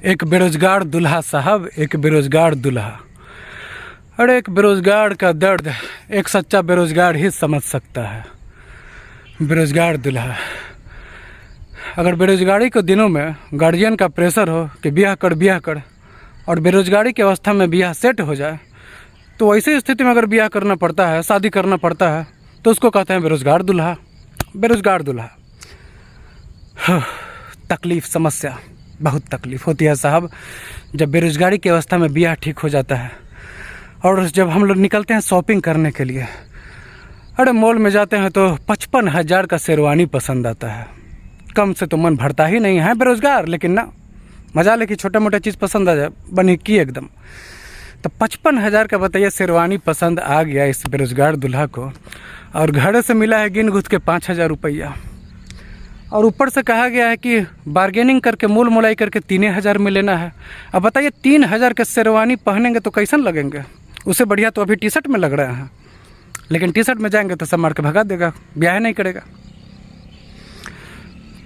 एक बेरोजगार दूल्हा साहब, एक बेरोजगार दूल्हा। अरे एक बेरोजगार का दर्द एक सच्चा बेरोजगार ही समझ सकता है। बेरोजगार दूल्हा, अगर बेरोजगारी के दिनों में गार्जियन का प्रेशर हो कि ब्याह कर और बेरोजगारी की अवस्था में ब्याह सेट हो जाए, तो ऐसी स्थिति में अगर ब्याह करना पड़ता है, शादी करना पड़ता है, तो उसको कहते हैं बेरोजगार दूल्हा। बेरोजगार दूल्हा, तकलीफ़, समस्या, बहुत तकलीफ़ होती है साहब जब बेरोजगारी की अवस्था में ब्याह ठीक हो जाता है। और जब हम लोग निकलते हैं शॉपिंग करने के लिए, अरे मॉल में जाते हैं तो 55,000 का शेरवानी पसंद आता है। कम से तो मन भरता ही नहीं है बेरोजगार, लेकिन ना मजा लेके छोटा मोटा चीज़ पसंद आ जाए, बनी की एकदम। तो 55,000 का बताइए शेरवानी पसंद आ गया इस बेरोजगार दूल्हा को, और घर से मिला है गिन गुथ के 5,000 रुपया, और ऊपर से कहा गया है कि बार्गेनिंग करके मोल मोलाई करके 3,000 में लेना है। अब बताइए 3,000 के शेरवानी पहनेंगे तो कैसन लगेंगे? उससे बढ़िया तो अभी टी शर्ट में लग रहे हैं, लेकिन टी शर्ट में जाएंगे तो सब मार के भगा देगा, ब्याह नहीं करेगा।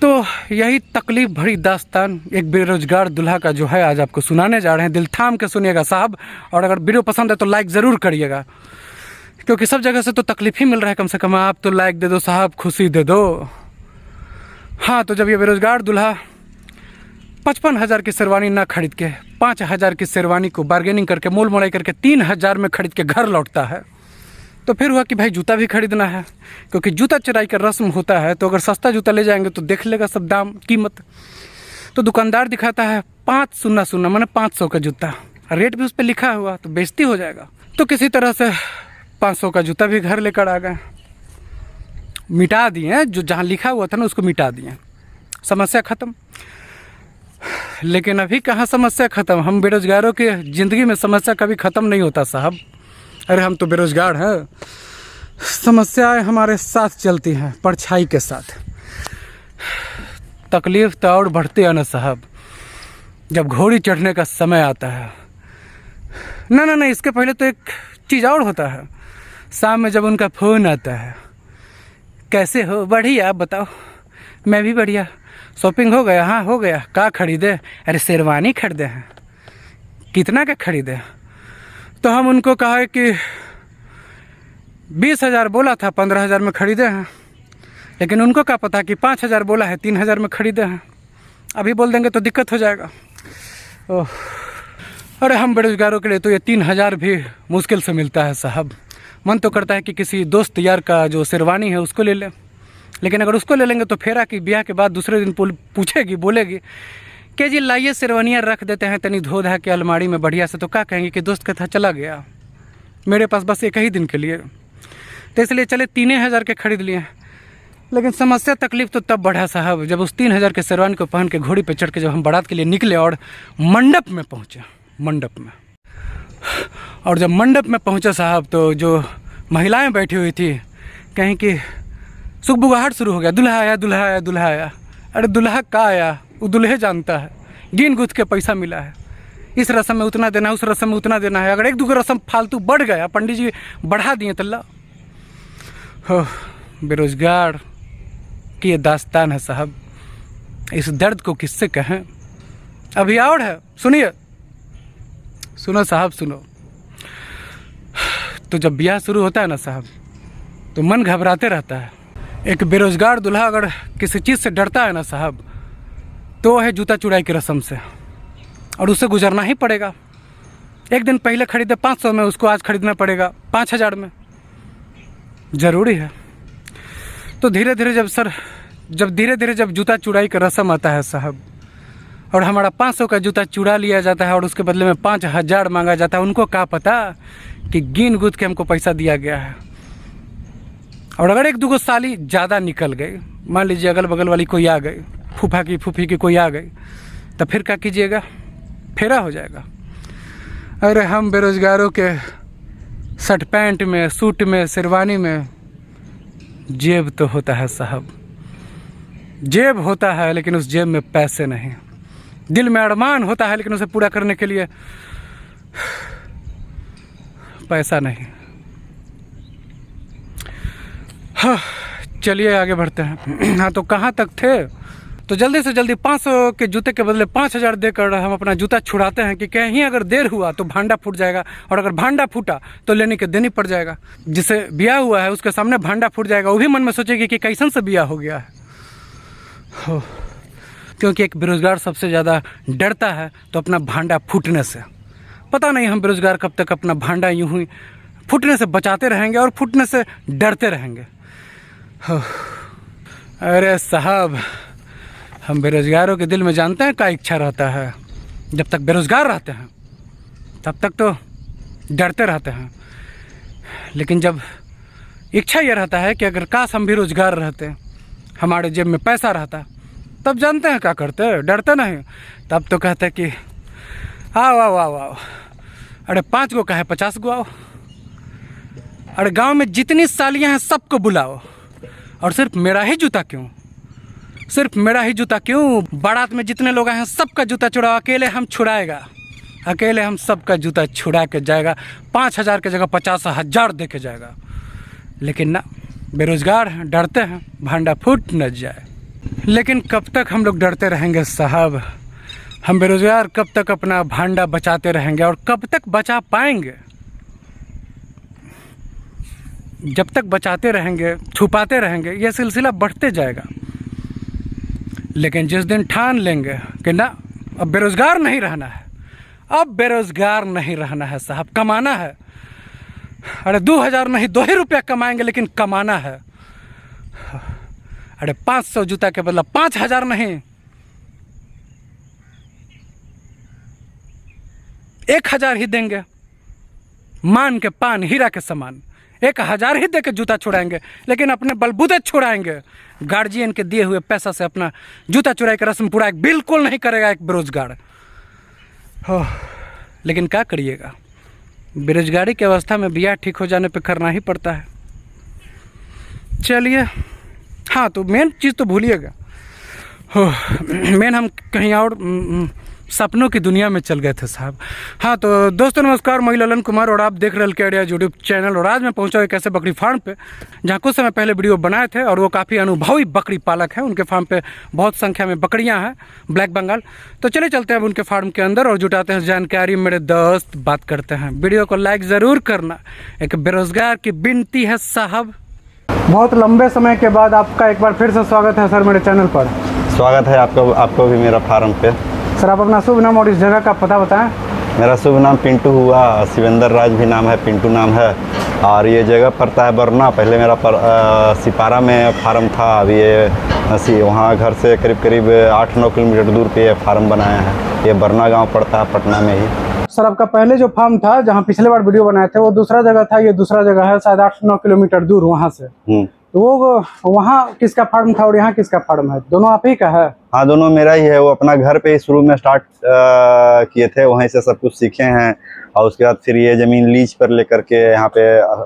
तो यही तकलीफ़ भरी दास्तान एक बेरोजगार दूल्हा का जो है आज आपको सुनाने जा रहे हैं। दिल थाम के सुनिएगा साहब, और अगर वीडियो पसंद है तो लाइक ज़रूर करिएगा, क्योंकि सब जगह से तो तकलीफ़ ही मिल रहा है। कम से कम आप तो लाइक दे दो साहब, खुशी दे दो। हाँ, तो जब ये बेरोजगार दूल्हा 55,000 की शेरवानी ना खरीद के 5,000 की शेरवानी को बार्गेनिंग करके मोल मोलाई करके 3,000 में खरीद के घर लौटता है, तो फिर हुआ कि भाई जूता भी खरीदना है, क्योंकि जूता चुराई का रस्म होता है। तो अगर सस्ता जूता ले जाएंगे तो देख लेगा सब दाम कीमत। तो दुकानदार दिखाता है 500 मैंने 500 का जूता, रेट भी उस पर लिखा हुआ, तो बेइज्जती हो जाएगा। तो किसी तरह से 500 का जूता भी घर लेकर आ गए, मिटा दिए, जो जहाँ लिखा हुआ था ना उसको मिटा दिए, समस्या ख़त्म। लेकिन अभी कहाँ समस्या ख़त्म? हम बेरोजगारों की ज़िंदगी में समस्या कभी ख़त्म नहीं होता साहब। अरे हम तो बेरोजगार हैं, समस्याएं हमारे साथ चलती हैं, परछाई के साथ। तकलीफ़ तो और बढ़ती है ना साहब जब घोड़ी चढ़ने का समय आता है। ना, इसके पहले तो एक चीज़ और होता है। शाम में जब उनका फ़ोन आता है, कैसे हो? बढ़िया, आप बताओ। मैं भी बढ़िया। शॉपिंग हो गया? हाँ हो गया। क्या खरीदे? अरे शेरवानी खरीदे हैं। कितना का खरीदे? तो हम उनको कहा कि 20,000 बोला था, 15,000 में खरीदे हैं। लेकिन उनको क्या पता कि 5,000 बोला है, 3,000 में खरीदे हैं। अभी बोल देंगे तो दिक्कत हो जाएगा। ओह, अरे हम बेरोजगारों के लिए तो ये 3,000 भी मुश्किल से मिलता है साहब। मन तो करता है कि किसी दोस्त यार का जो शेरवानी है उसको ले लें, लेकिन अगर उसको ले लेंगे तो फिर आके ब्याह के बाद दूसरे दिन पूछेगी, बोलेगी कि जी लाइए शेरवानियाँ रख देते हैं तनी धो धा के अलमारी में बढ़िया से। तो क्या कहेंगे कि दोस्त का था चला गया, मेरे पास बस एक ही दिन के लिए। तो इसलिए चले 3,000 के खरीद लिए। लेकिन समस्या तकलीफ़ तो तब बढ़ा साहब जब उस 3,000 के शेरवानी को पहन के घोड़ी पे चढ़ के जब हम बारात के लिए निकले और मंडप में पहुँचे। मंडप में, और जब मंडप में पहुँचे साहब, तो जो महिलाएं बैठी हुई थी कहीं कि सुखबुगाहट शुरू हो गया, दूल्हा आया, दूल्हा आया, दूल्हा आया। अरे दूल्हा का आया, वो दूल्हे जानता है। गिन गुथ के पैसा मिला है, इस रस्म में उतना देना है, उस रस्म में उतना देना है। अगर एक दूसरा रस्म फालतू बढ़ गया, पंडित जी बढ़ा दिए तो हो। बेरोजगार की ये दास्तान है साहब, इस दर्द को किससे कहें? अभी और है, सुनिए, सुनो साहब सुनो। तो जब ब्याह शुरू होता है ना साहब, तो मन घबराते रहता है। एक बेरोजगार दूल्हा अगर किसी चीज़ से डरता है ना साहब, तो है जूता चुराई की रस्म से, और उससे गुजरना ही पड़ेगा। एक दिन पहले खरीदे 500 में, उसको आज खरीदना पड़ेगा 5,000 में, ज़रूरी है। तो धीरे धीरे जब जूता चुराई का रस्म आता है साहब, और हमारा 500 का जूता चुरा लिया जाता है और उसके बदले में 5,000 मांगा जाता है, उनको क्या पता कि गिन गुथ के हमको पैसा दिया गया है। और अगर एक दूगो साली ज़्यादा निकल गई, मान लीजिए अगल बगल वाली कोई आ गई, फूफी की कोई आ गई, तो फिर क्या कीजिएगा? फेरा हो जाएगा। अरे हम बेरोजगारों के शर्ट पैंट में, सूट में, शेरवानी में जेब तो होता है साहब, जेब होता है, लेकिन उस जेब में पैसे नहीं। दिल में अरमान होता है, लेकिन उसे पूरा करने के लिए पैसा नहीं। हाँ, चलिए आगे बढ़ते हैं। हाँ, तो कहाँ तक थे? तो जल्दी से जल्दी 500 के जूते के बदले 5000 देकर हम अपना जूता छुड़ाते हैं कि कहीं अगर देर हुआ तो भांडा फूट जाएगा, और अगर भांडा फूटा तो लेने के देनी पड़ जाएगा। जिसे ब्याह हुआ है उसके सामने भांडा फूट जाएगा, वो भी मन में सोचेगी कि कैसन से ब्याह हो गया है। क्योंकि एक बेरोजगार सबसे ज़्यादा डरता है तो अपना भांडा फूटने से। पता नहीं हम बेरोजगार कब तक अपना भांडा यूं ही फूटने से बचाते रहेंगे और फूटने से डरते रहेंगे। अरे साहब, हम बेरोजगारों के दिल में जानते हैं क्या इच्छा रहता है। जब तक बेरोजगार रहते हैं तब तक तो डरते रहते हैं, लेकिन जब इच्छा ये रहता है कि अगर काश हम भी रोजगार रहते, हमारे जेब में पैसा रहता, तब जानते हैं क्या करते, डरते नहीं। तब तो कहते कि आओ आओ आओ आओ, अरे 5 गो कहे 50 गो आओ, अरे गांव में जितनी सालियां हैं सबको बुलाओ, और सिर्फ मेरा ही जूता क्यों, सिर्फ मेरा ही जूता क्यों, बारात में जितने लोग आए हैं सबका जूता छुड़ाओ, अकेले हम छुड़ाएगा, अकेले हम सबका जूता छुड़ा के जाएगा, 5000 की जगह 50,000 दे के जाएगा। लेकिन ना, बेरोजगार हैं, डरते हैं भांडा फूट न जाए। लेकिन कब तक हम लोग डरते रहेंगे साहब? हम बेरोजगार कब तक अपना भांडा बचाते रहेंगे, और कब तक बचा पाएंगे? जब तक बचाते रहेंगे, छुपाते रहेंगे, यह सिलसिला बढ़ते जाएगा। लेकिन जिस दिन ठान लेंगे कि ना, अब बेरोजगार नहीं रहना है, अब बेरोजगार नहीं रहना है साहब, कमाना है, अरे 2000 नहीं 2 ही रुपया कमाएंगे, लेकिन कमाना है। अरे 500 जूता के बदला 5000 नहीं, 1000 ही देंगे, मान के पान हीरा के समान, 1000 ही दे के जूता छुड़ाएंगे, लेकिन अपने बलबूते छुड़ाएंगे। गार्जियन के दिए हुए पैसा से अपना जूता चुराई का रस्म पूरा बिल्कुल नहीं करेगा एक बेरोजगार। लेकिन क्या करिएगा, बेरोजगारी की अवस्था में ब्याह ठीक हो जाने पे करना ही पड़ता है। चलिए, हाँ तो मेन चीज़ तो भूलिएगा, मेन हम कहीं और सपनों की दुनिया में चल गए थे साहब। हाँ तो दोस्तों नमस्कार, मैं ललन कुमार और आप देख रहे हैं LK यूट्यूब चैनल। और आज मैं पहुंचा एक ऐसे बकरी फार्म पे जहाँ कुछ समय पहले वीडियो बनाए थे, और वो काफ़ी अनुभवी बकरी पालक हैं। उनके फार्म पे बहुत संख्या में बकरियाँ हैं, ब्लैक बंगाल। तो चले चलते हैं अब उनके फार्म के अंदर और जुटाते हैं जानकारी। मेरे दोस्त बात करते हैं, वीडियो को लाइक ज़रूर करना, एक बेरोजगार की विनती है साहब। बहुत लंबे समय के बाद आपका एक बार फिर से स्वागत है सर मेरे चैनल पर। स्वागत है आपको भी मेरा फार्म पे। सर आप अपना शुभ नाम और इस जगह का पता बताएं। मेरा शुभ नाम पिंटू हुआ, शिवेंद्र राज भी नाम है, पिंटू नाम है, और ये जगह पड़ता है बरना। पहले मेरा सिपारा में फार्म था, अभी ये वहाँ घर से करीब करीब 8-9 किलोमीटर दूर पे ये फार्म बनाया है। ये बरना गांव पड़ता है पटना में ही। सर आपका पहले जो फार्म था जहाँ पिछले बार वीडियो बनाए थे वो दूसरा जगह था, ये दूसरा जगह है शायद 8-9 किलोमीटर दूर वहाँ से। तो वो वहाँ किसका फार्म था और यहाँ किसका फार्म है? दोनों आप ही का है? हाँ दोनों मेरा ही है। वो अपना घर पे ही शुरू में स्टार्ट किए थे, वहीं से सब कुछ सीखे हैं, और उसके बाद फिर ये ज़मीन लीज पर लेकर के यहाँ पे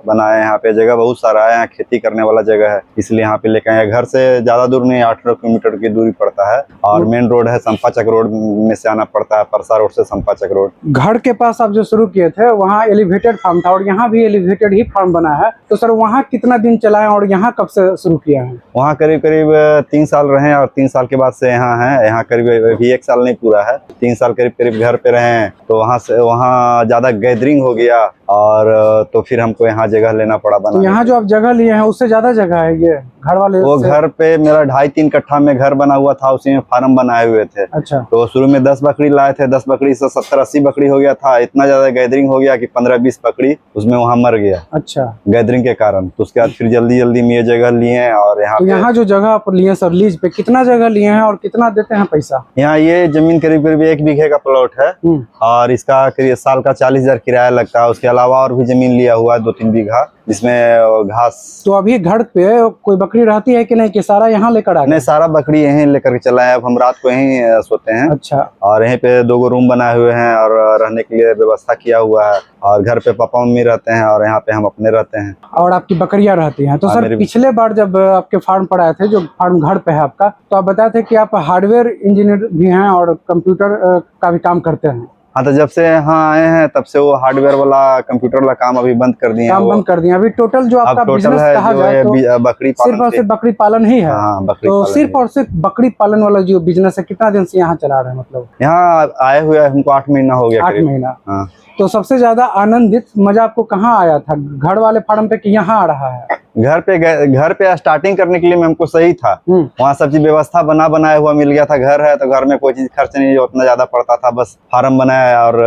बनाए। यहाँ पे जगह बहुत सारा है, यहाँ खेती करने वाला जगह है, इसलिए यहाँ पे लेके आए। घर से ज़्यादा दूर नहीं, 8-9 किलोमीटर की दूरी पड़ता है, और मेन रोड है संपाचक रोड में से आना पड़ता है, परसा रोड से संपाचक रोड। घर के पास आप जो शुरू किए थे वहाँ एलिवेटेड फार्म था, और यहाँ भी एलिवेटेड ही फार्म बना है। तो सर वहाँ कितना दिन चला है और यहाँ कब से शुरू किया है? वहाँ करीब करीब 3 साल रहे, और 3 साल के बाद से यहाँ है। यहाँ करीब अभी 1 साल नहीं पूरा है, 3 साल करीब करीब घर पे रहे हैं। तो वहाँ से वहाँ ज़्यादा गैदरिंग हो गया, और तो फिर हमको यहाँ जगह लेना पड़ा बना। तो यहाँ जो आप जगह लिए हैं उससे ज्यादा जगह है ये घर वाले? वो घर पे मेरा 2.5-3 कट्ठा में घर बना हुआ था, उसी में फार्म बनाए हुए थे। अच्छा। तो शुरू में 10 बकरी लाए थे, 10 बकरी से 70-80 बकरी हो गया था। इतना ज्यादा गैदरिंग हो गया कि 15-20 बकरी उसमें वहाँ मर गया। अच्छा। गैदरिंग के कारण। तो उसके बाद फिर जल्दी जल्दी में ये जगह लिए, और यहाँ तो यहाँ जो जगह आप लिए सर लीज पे, कितना जगह लिए हैं और कितना देते हैं पैसा? यहाँ ये जमीन करीब करीब 1 बीघे का प्लॉट है, और इसका करीब साल का 40,000 किराया लगता है। उसके अलावा और भी जमीन लिया हुआ है 2-3 बीघा, जिसमें घास। तो अभी घर पे कोई बकरी रहती है कि नहीं, कि सारा यहाँ लेकर आ गए? नहीं, सारा बकरी यहीं लेकर के चला है। अब हम रात को यहीं सोते हैं। अच्छा। और यहीं पे 2 रूम बनाए हुए हैं, और रहने के लिए व्यवस्था किया हुआ है। और घर पे पापा मम्मी रहते हैं, और यहाँ पे हम अपने रहते हैं। और आपकी बकरियां रहती हैं? तो सर पिछले बार जब आपके फार्म पर आए थे, जो फार्म घर पे है आपका, तो आप बताए थे कि आप हार्डवेयर इंजीनियर भी हैं और कंप्यूटर का भी काम करते हैं। हाँ, तो जब से यहाँ आए हैं तब से वो हार्डवेयर वाला कंप्यूटर वाला काम अभी बंद कर दिए हैं। काम वो बंद कर दिया। अभी टोटल जो अब आपका टोटल बिजनेस है कहा जो जाए है तो बकरी सिर्फ और पालन सिर्फ बकरी पालन ही है। हाँ, बकरी तो पालन सिर्फ ही। और सिर्फ बकरी पालन वाला जो बिजनेस है, कितना दिन से यहाँ चला रहे हैं? मतलब यहाँ आए हुए हमको 8 महीना हो गया 8 करीब। महीना। हाँ। तो सबसे ज्यादा आनंदित मजा आपको कहाँ आया था, घर वाले फार्म पे कि यहाँ आ रहा है? घर पे स्टार्टिंग करने के लिए हमको सही था। वहाँ सब चीज व्यवस्था बनाया हुआ मिल गया था। घर है तो घर में कोई चीज खर्च नहीं उतना ज्यादा पड़ता था, बस फार्म बनाया और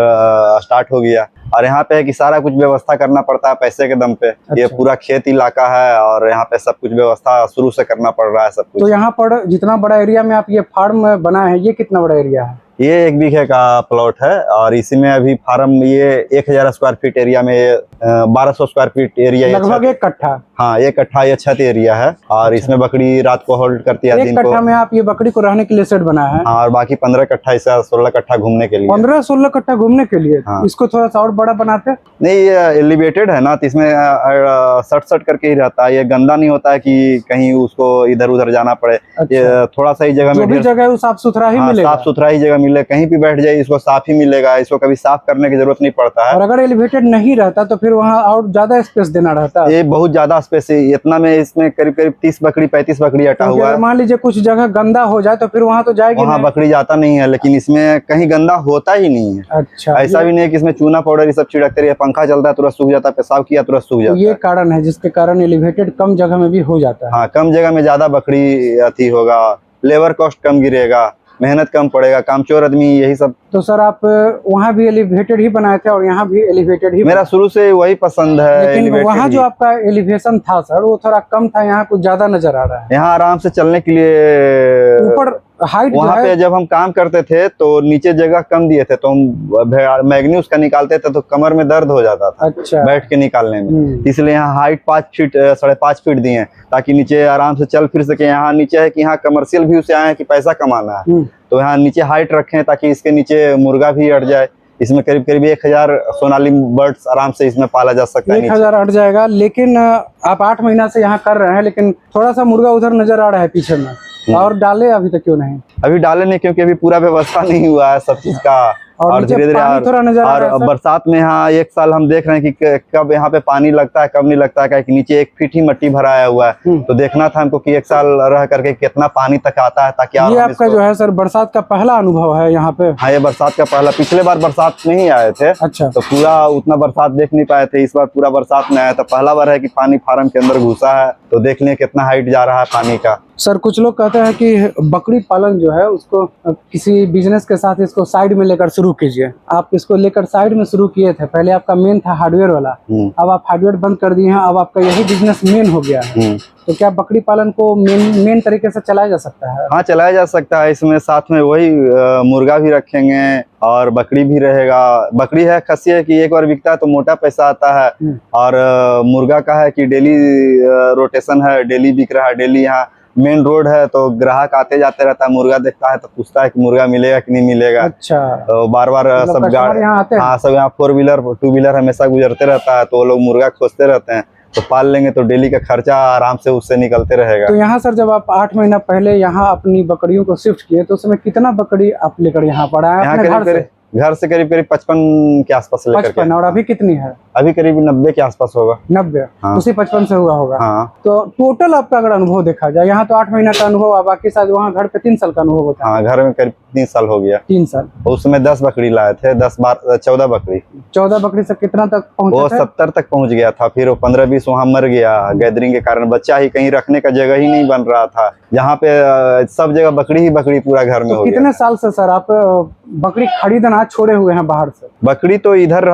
स्टार्ट हो गया। और यहाँ पे है कि सारा कुछ व्यवस्था करना पड़ता है पैसे के दम पे। ये अच्छा। पूरा खेत इलाका है और यहाँ पे सब कुछ व्यवस्था शुरू से करना पड़ रहा है सब कुछ। तो यहाँ पर जितना बड़ा एरिया में आप ये फार्म बनाए हैं, ये कितना बड़ा एरिया है? ये 1 बीघे का प्लॉट है और इसी में अभी फार्म ये 1000 स्क्वायर फीट एरिया में 1200 स्क्वायर फीट एरिया लगभग 1 कट्ठा। हाँ, 1 कट्ठा ये छत एरिया है। और इसमें बकरी रात को होल्ड करती है, 1 दिन को। कट्ठा में आप ये बकरी को रहने के लिए सेट बनाया है? हाँ, और बाकी 15 कट्ठा ऐसा 16 कट्ठा घूमने के लिए। 15-16 कट्ठा घूमने के लिए? हाँ। इसको थोड़ा सा और बड़ा बनाते? नहीं, ये एलिवेटेड है ना, तो इसमें सट करके ही रहता है। ये गंदा नहीं होता है कि कहीं उसको इधर उधर जाना पड़े। अच्छा। ये थोड़ा सा ही जगह जो में भी जगह है वो साफ सुथरा ही मिलेगा? साफ सुथरा ही जगह मिले, कहीं भी बैठ जाए इसको साफ ही मिलेगा। इसको कभी साफ करने की जरूरत नहीं पड़ता है। और अगर एलिवेटेड नहीं रहता तो फिर वहाँ और ज्यादा स्पेस देना रहता है? ये बहुत ज्यादा स्पेस है। इतना में इसमें करीब 30 बकरी 35 बकरी अटा हुआ है। मान लीजिए कुछ जगह गंदा हो जाए तो फिर वहाँ तो जाएगी वहाँ बकरी जाता नहीं है, लेकिन इसमें कहीं गंदा होता ही नहीं है। अच्छा। ऐसा भी नहीं है कि इसमें चूना पाउडर ये सब छिड़कते रहिए, पंखा चलता है तुरंत सूख जाता है, पेशाब किया तुरंत सूख जाता है। ये कारण है जिसके कारण एलिवेटेड कम जगह में भी हो जाता है। हाँ, कम जगह में ज्यादा बकरी अथी होगा, लेबर कॉस्ट कम गिरेगा, मेहनत कम पड़ेगा, कामचोर आदमी यही सब। तो सर आप वहाँ भी एलिवेटेड ही बनाए थे और यहाँ भी एलिवेटेड ही? मेरा शुरू से वही पसंद है। लेकिन वहाँ जो आपका एलिवेशन था सर वो थोड़ा कम था, यहाँ कुछ ज्यादा नजर आ रहा है। यहाँ आराम से चलने के लिए ऊपर हाइट वहाँ पे जब हम काम करते थे तो नीचे जगह कम दिए थे, तो हम मैग्नीस का निकालते थे तो कमर में दर्द हो जाता था। अच्छा। बैठ के निकालने में। इसलिए यहाँ हाइट 5 फीट 5.5 फीट दिए ताकि नीचे आराम से चल फिर सके। यहाँ नीचे है कि यहाँ कमर्शियल व्यू से आए हैं कि पैसा कमाना है, तो यहाँ नीचे हाइट रखें ताकि इसके नीचे मुर्गा भी अट जाए। इसमें करीब 1000 सोनाली बर्ड्स आराम से इसमें पाला जा सकता है। 1000 अट जाएगा। लेकिन आप 8 महीना से यहाँ कर रहे हैं, लेकिन थोड़ा सा मुर्गा उधर नजर आ रहा है पीछे में, और डाले अभी तक क्यों नहीं? अभी डाले नहीं क्योंकि अभी पूरा व्यवस्था नहीं हुआ है सब चीज का। और धीरे-धीरे और बरसात में यहाँ 1 साल हम देख रहे हैं कि कब यहाँ पे पानी लगता है कब नहीं लगता है, कि नीचे 1 फीट ही मिट्टी भराया हुआ है। तो देखना था हमको कि 1 साल रह करके कितना पानी तक आता है, ताकि ये आपका जो है सर बरसात का पहला अनुभव है यहाँ पे? हाँ, ये बरसात का पहला। पिछले बार बरसात में ही आए थे। अच्छा। तो पूरा उतना बरसात देख नहीं पाए थे, इस बार पूरा बरसात में आया था। पहला बार है कि पानी फार्म के अंदर घुसा है, तो देख लें कितना हाइट जा रहा है पानी का। सर कुछ लोग कहते हैं कि बकरी पालन जो है उसको किसी बिजनेस के साथ इसको साइड में लेकर शुरू कीजिए। आप इसको लेकर साइड में शुरू किए थे, पहले आपका मेन था हार्डवेयर वाला, अब आप हार्डवेयर बंद कर दिए हैं, अब आपका यही बिजनेस मेन हो गया है। तो क्या बकरी पालन को मेन तरीके से चलाया जा सकता है? हाँ, चलाया जा सकता है। इसमें साथ में वही मुर्गा भी रखेंगे और बकरी भी रहेगा। बकरी है खस्सी है कि एक बार बिकता है तो मोटा पैसा आता है, और मुर्गा का है कि डेली रोटेशन है, डेली बिक रहा है। डेली यहाँ मेन रोड है तो ग्राहक आते जाते रहता है, मुर्गा देखता है तो पूछता है कि मुर्गा मिलेगा कि नहीं मिलेगा। अच्छा। तो बार बार सब गाड़ी हाँ सब यहाँ 4 व्हीलर 2 व्हीलर हमेशा गुजरते रहता है, तो वो लोग मुर्गा खोजते रहते हैं। तो पाल लेंगे तो डेली का खर्चा आराम से उससे निकलते रहेगा। तो यहाँ सर जब आप 8 महीना पहले यहाँ अपनी बकरियों को शिफ्ट किए तो उसमें कितना बकरी आप लेकर यहाँ पर आए? घर से करीब 55 के आसपास लेकर 55। और अभी कितनी है? अभी करीब 90 के आसपास होगा। 90? हाँ। उसी 55 से हुआ होगा। हाँ। तो टोटल आपका अगर अनुभव देखा जाए, यहाँ तो 8 महीना का अनुभव है, बाकी शायद वहाँ घर पे 3 साल का अनुभव होता है। हाँ, घर में करीब 3 साल हो गया। 3 साल। उसमें 10 बकरी लाए थे, 14 बकरी। 14 बकरी से कितना तक पहुँचे? वो 70 तक पहुँच गया था, फिर वो 15-20 वहाँ मर गया गैदरिंग के कारण। बच्चा ही कहीं रखने का जगह ही नहीं बन रहा था। यहाँ पे सब जगह बकरी ही बकरी पूरा घर में हो गया। कितने साल से सर आप बकरी खरीदना छोड़े हुए हैं बाहर से? बकरी तो इधर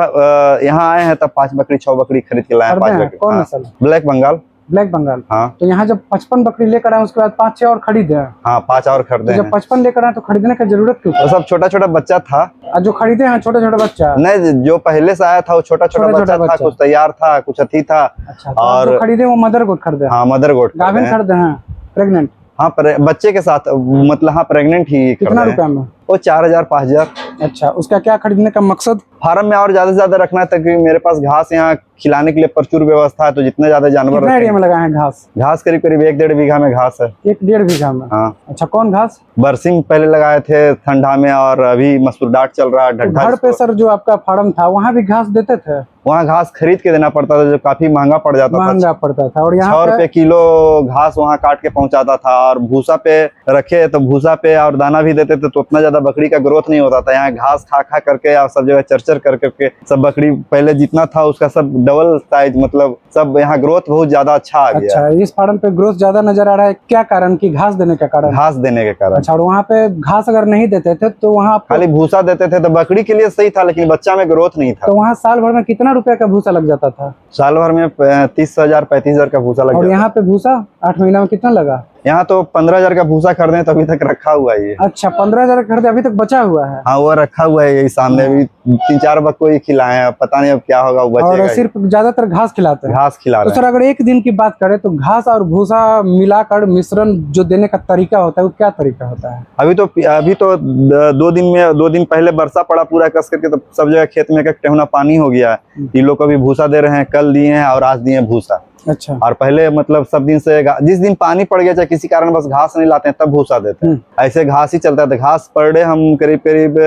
यहाँ आए हैं तब 5 बकरी 6 बकरी खरीद के लाए। 5 बकरी। कौन नस्ल? ब्लैक बंगाल। ब्लैक बंगाल। हाँ। तो यहाँ जब 55 बकरी लेकर आए उसके बाद 5-6 और खरीदे? हाँ, 5 और खरीदे। जब 55 लेकर आए तो खरीदने की जरूरत क्यों? तो सब छोटा छोटा बच्चा था। जो खरीदे हैं छोटा छोटा बच्चा? नहीं, जो पहले से आया था वो छोटा छोटा बच्चा था, कुछ तैयार था कुछ अथी था। अच्छा। और जो खरीदे वो मदर गोट खरीदे? हाँ, मदर गोट गाभिन खरीदे हैं, प्रेग्नेंट? हाँ, बच्चे के साथ मतलब हाँ प्रेग्नेंट ही। कितना रुपया में? वो 4,000 5,000। अच्छा, उसका क्या खरीदने का मकसद? फार्म में और ज्यादा से ज्यादा रखना है, ताकि मेरे पास घास यहाँ खिलाने के लिए प्रचुर व्यवस्था है, तो जितने ज्यादा जानवर कितना एरिया रखेंगे। में लगाए हैं घास? घास करीब करीब 1-1.5 बीघा में घास है। 1-1.5 बीघा में? हाँ। अच्छा, कौन घास? बरसिंग पहले लगाए थे ठंडा में, और अभी मसूर डाट चल रहा है, तो ढड्ढा घर पे जिसको- सर जो आपका फार्म था वहाँ भी घास देते थे? वहाँ घास खरीद के देना पड़ता था, जो काफी महंगा पड़ जाता था। महंगा पड़ता था। और यहाँ 6 पे रुपए किलो घास वहाँ काट के पहुंचाता था, और भूसा पे रखे तो भूसा पे और दाना भी देते थे, तो उतना ज्यादा बकरी का ग्रोथ नहीं होता था। यहाँ घास खा खा करके और सब जगह चरचर कर करके सब बकरी पहले जितना था उसका सब डबल साइज, मतलब सब यहाँ ग्रोथ बहुत ज्यादा अच्छा आ गया। अच्छा, इस फार्म पे ग्रोथ ज्यादा नजर आ रहा है, क्या कारण? की घास देने का कारण? घास देने के कारण। अच्छा, और वहाँ पे घास अगर नहीं देते थे तो वहाँ आपको- खाली भूसा देते थे तो बकरी के लिए सही था, लेकिन बच्चा में ग्रोथ नहीं था। तो वहाँ साल भर में कितना रुपए का भूसा लग जाता था? साल भर में 30,000 35,000 का भूसा लग और जाता। यहाँ पे भूसा 8 महीना में कितना लगा? यहाँ तो 15,000 का भूसा खरीदे तो अभी तक रखा हुआ है ये। अच्छा, 15,000 का खरीदे, अभी तक बचा हुआ है? हाँ, वो रखा हुआ है यही सामने, भी 3-4 बच्चों ही खिलाए हैं, पता नहीं अब क्या होगा, वो और बचेगा ही। सिर्फ ज्यादातर घास खिलाते हैं? घास खिला तो रहे सर अगर एक दिन की बात करें तो घास और भूसा मिलाकर मिश्रण जो देने का तरीका होता है वो क्या तरीका होता है? हैं। अभी तो 2 दिन पहले बरसा पड़ा पूरा कस करके, तो सब जगह खेत में एक टेहुना पानी हो गया है। इन लोग को भी भूसा दे रहे हैं, कल दिए हैं और आज दिए हैं भूसा। अच्छा। और पहले मतलब सब दिन से जिस दिन पानी पड़ गया, चाहे किसी कारण बस घास नहीं लाते हैं, तब भूसा देते हैं। ऐसे घास ही चलता है। घास पर डे हम करीब करीब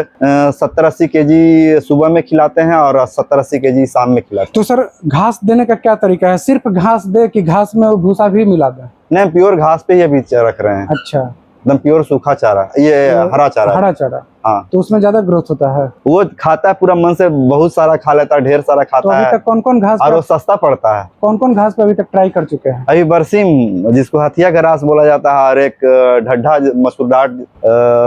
70-80 केजी सुबह में खिलाते हैं और 70-80 केजी शाम में खिलाते तो सर घास देने का क्या तरीका है? सिर्फ घास दे कि घास में वो भूसा भी मिला दे? हैं। नहीं, प्योर घास पे ही अभी रख रहे हैं, अच्छा, एकदम प्योर सूखा चारा, ये हरा चारा। हरा चारा। हाँ, तो उसमें ज्यादा ग्रोथ होता है? वो खाता है पूरा मन से, बहुत सारा खा लेता है, ढेर सारा तो खाता अभी है, तक कौन कौन घास और वो सस्ता पड़ता है। कौन कौन घास पे अभी तक ट्राई कर चुके हैं? अभी बरसिम, जिसको हथिया घास बोला जाता है, और एक ढड्ढा मसूर डाट,